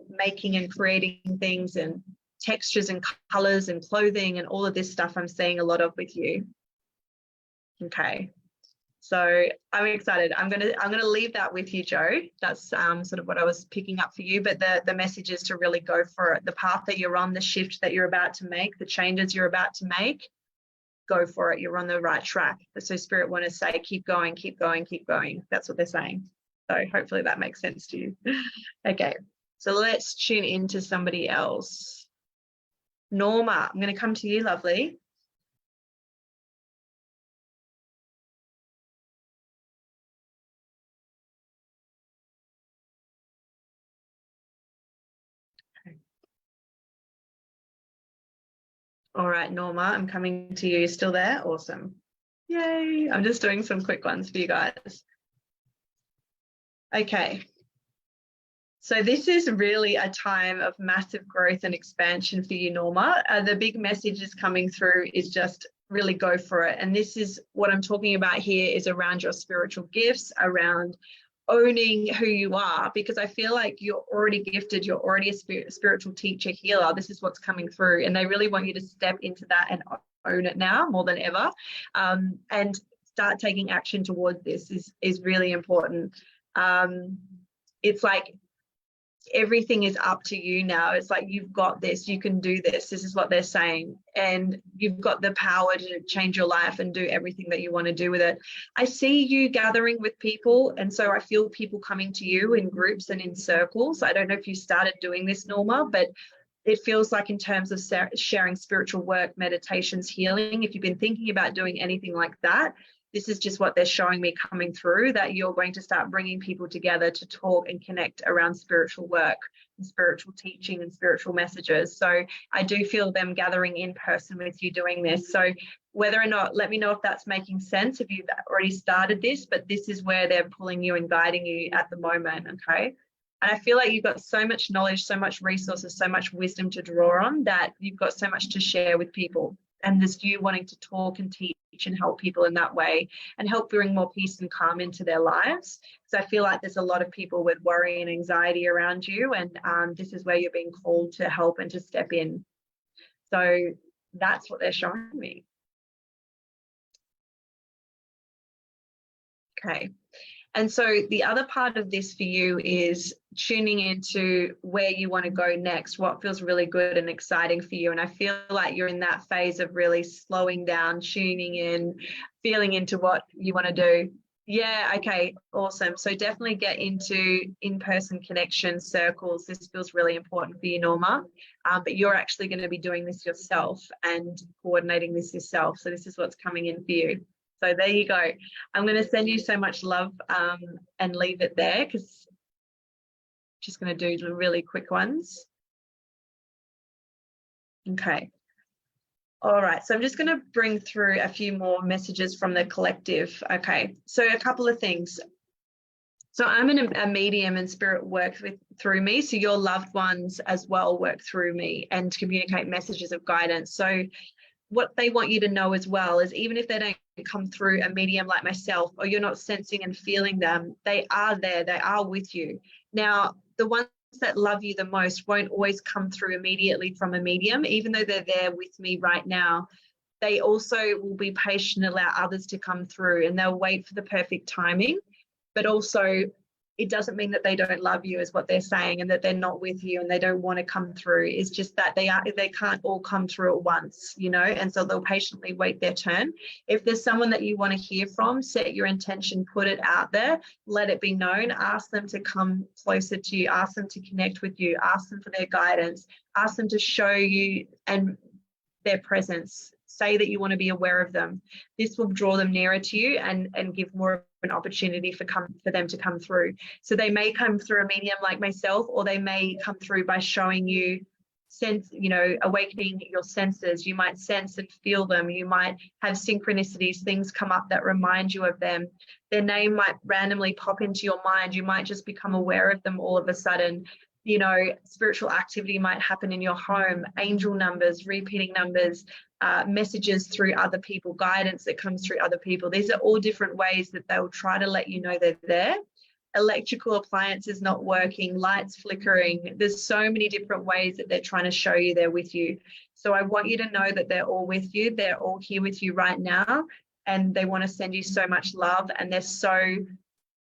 S1: making and creating things and textures and colors and clothing and all of this stuff I'm seeing a lot of with you. Okay. So I'm excited. I'm gonna leave that with you, Joe. That's sort of what I was picking up for you. But the message is to really go for it. The path that you're on, the shift that you're about to make, the changes you're about to make, go for it. You're on the right track. So Spirit want to say, keep going, keep going, keep going. That's what they're saying. So hopefully that makes sense to you. Okay, so let's tune into somebody else. Norma, I'm going to come to you, lovely. All right, Norma, I'm coming to you. Still there? Awesome. Yay. I'm just doing some quick ones for you guys. Okay. So this is really a time of massive growth and expansion for you, Norma. The big message is coming through is just really go for it. And this is what I'm talking about here is around your spiritual gifts, around owning who you are, because I feel like you're already gifted, you're already a spiritual teacher, healer. This is what's coming through, and they really want you to step into that and own it now more than ever, and start taking action towards this is really important. It's like everything is up to you now. It's like, you've got this, you can do this. This is what they're saying. And you've got the power to change your life and do everything that you want to do with it. I see you gathering with people. And so I feel people coming to you in groups and in circles. I don't know if you started doing this, Norma, but it feels like in terms of sharing spiritual work, meditations, healing, if you've been thinking about doing anything like that, this is just what they're showing me coming through, that you're going to start bringing people together to talk and connect around spiritual work and spiritual teaching and spiritual messages. So I do feel them gathering in person with you doing this. So whether or not, let me know if that's making sense, if you've already started this, but this is where they're pulling you and guiding you at the moment, okay? And I feel like you've got so much knowledge, so much resources, so much wisdom to draw on, that you've got so much to share with people. And there's you wanting to talk and teach and help people in that way and help bring more peace and calm into their lives. So I feel like there's a lot of people with worry and anxiety around you, and this is where you're being called to help and to step in. So that's what they're showing me. Okay. And so the other part of this for you is tuning into where you want to go next, what feels really good and exciting for you. And I feel like you're in that phase of really slowing down, tuning in, feeling into what you want to do. Yeah, okay, awesome. So definitely get into in-person connection circles. This feels really important for you, Norma. But you're actually going to be doing this yourself and coordinating this yourself. So this is what's coming in for you. So there you go. I'm going to send you so much love and leave it there, because I'm just going to do the really quick ones. Okay. All right. So I'm just going to bring through a few more messages from the collective. Okay. So a couple of things. So I'm a medium, and spirit works through me. So your loved ones as well work through me and communicate messages of guidance. So what they want you to know as well is, even if they don't come through a medium like myself, or you're not sensing and feeling them, they are there, they are with you. Now, the ones that love you the most won't always come through immediately from a medium, even though they're there with me right now. They also will be patient, allow others to come through, and they'll wait for the perfect timing. But also, it doesn't mean that they don't love you, is what they're saying, and that they're not with you and they don't want to come through. It's just that they can't all come through at once, you know, and so they'll patiently wait their turn. If there's someone that you want to hear from, set your intention, put it out there, let it be known, ask them to come closer to you, ask them to connect with you, ask them for their guidance, ask them to show you and their presence. Say that you want to be aware of them. This will draw them nearer to you and give more of an opportunity for them to come through. So they may come through a medium like myself, or they may come through by showing you awakening your senses. You might sense and feel them. You might have synchronicities, things come up that remind you of them. Their name might randomly pop into your mind. You might just become aware of them all of a sudden. You know, spiritual activity might happen in your home, angel numbers, repeating numbers, messages through other people, guidance that comes through other people. These are all different ways that they'll try to let you know they're there. Electrical appliances not working, lights flickering. There's so many different ways that they're trying to show you they're with you. So I want you to know that they're all with you. They're all here with you right now, and they want to send you so much love, and they're so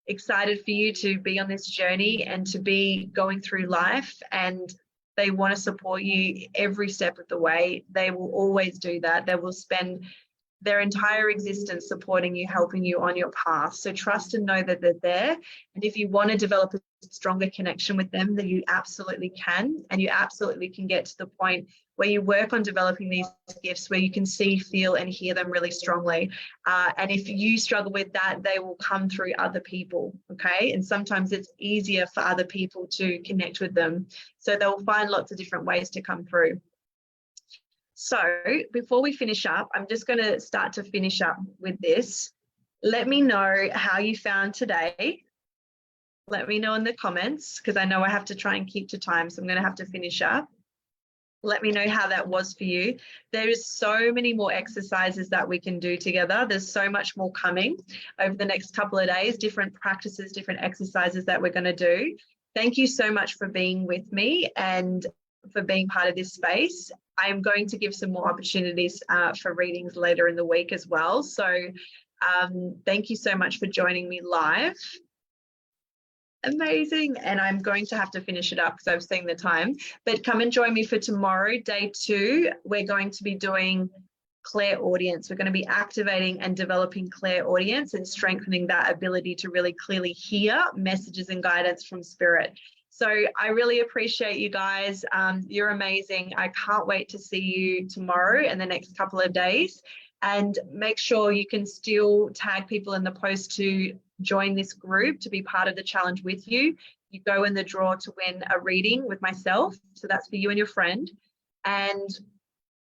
S1: excited for you to be on this journey and to be going through life, and they want to support you every step of the way. They will always do that. They will spend their entire existence supporting you, helping you on your path. So trust and know that they're there. And if you want to develop a stronger connection with them, then you absolutely can. And you absolutely can get to the point where you work on developing these gifts, where you can see, feel, and hear them really strongly. And if you struggle with that, they will come through other people, okay? And sometimes it's easier for other people to connect with them. So they'll find lots of different ways to come through. So before we finish up, I'm just going to start to finish up with this. Let me know how you found today. Let me know in the comments, because I know I have to try and keep to time, so I'm going to have to finish up. Let me know how that was for you. There is so many more exercises that we can do together. There's so much more coming over the next couple of days, different practices, different exercises that we're going to do. Thank you so much for being with me and for being part of this space. I am going to give some more opportunities for readings later in the week as well. So thank you so much for joining me live. Amazing. And I'm going to have to finish it up because I've seen the time. But come and join me for tomorrow, day 2. We're going to be doing clairaudience. We're going to be activating and developing clairaudience and strengthening that ability to really clearly hear messages and guidance from spirit. So I really appreciate you guys. You're amazing. I can't wait to see you tomorrow and the next couple of days. And make sure you can still tag people in the post to join this group, to be part of the challenge with you. You go in the draw to win a reading with myself. So that's for you and your friend. And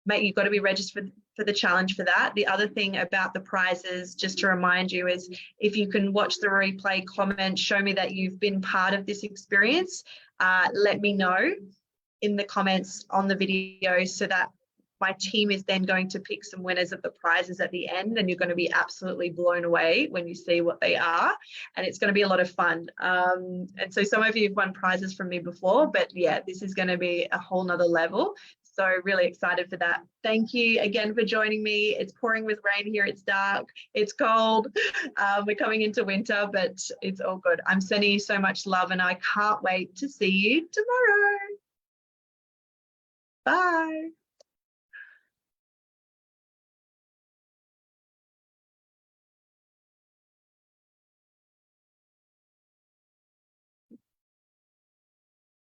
S1: mate, you've got to be registered for the challenge for that. The other thing about the prizes, just to remind you, is if you can watch the replay, comment, show me that you've been part of this experience. Let me know in the comments on the video so that my team is then going to pick some winners of the prizes at the end, and you're going to be absolutely blown away when you see what they are, and it's going to be a lot of fun. And so some of you have won prizes from me before, but yeah, this is going to be a whole nother level. So really excited for that. Thank you again for joining me. It's pouring with rain here. It's dark. It's cold. We're coming into winter, but it's all good. I'm sending you so much love, and I can't wait to see you tomorrow. Bye.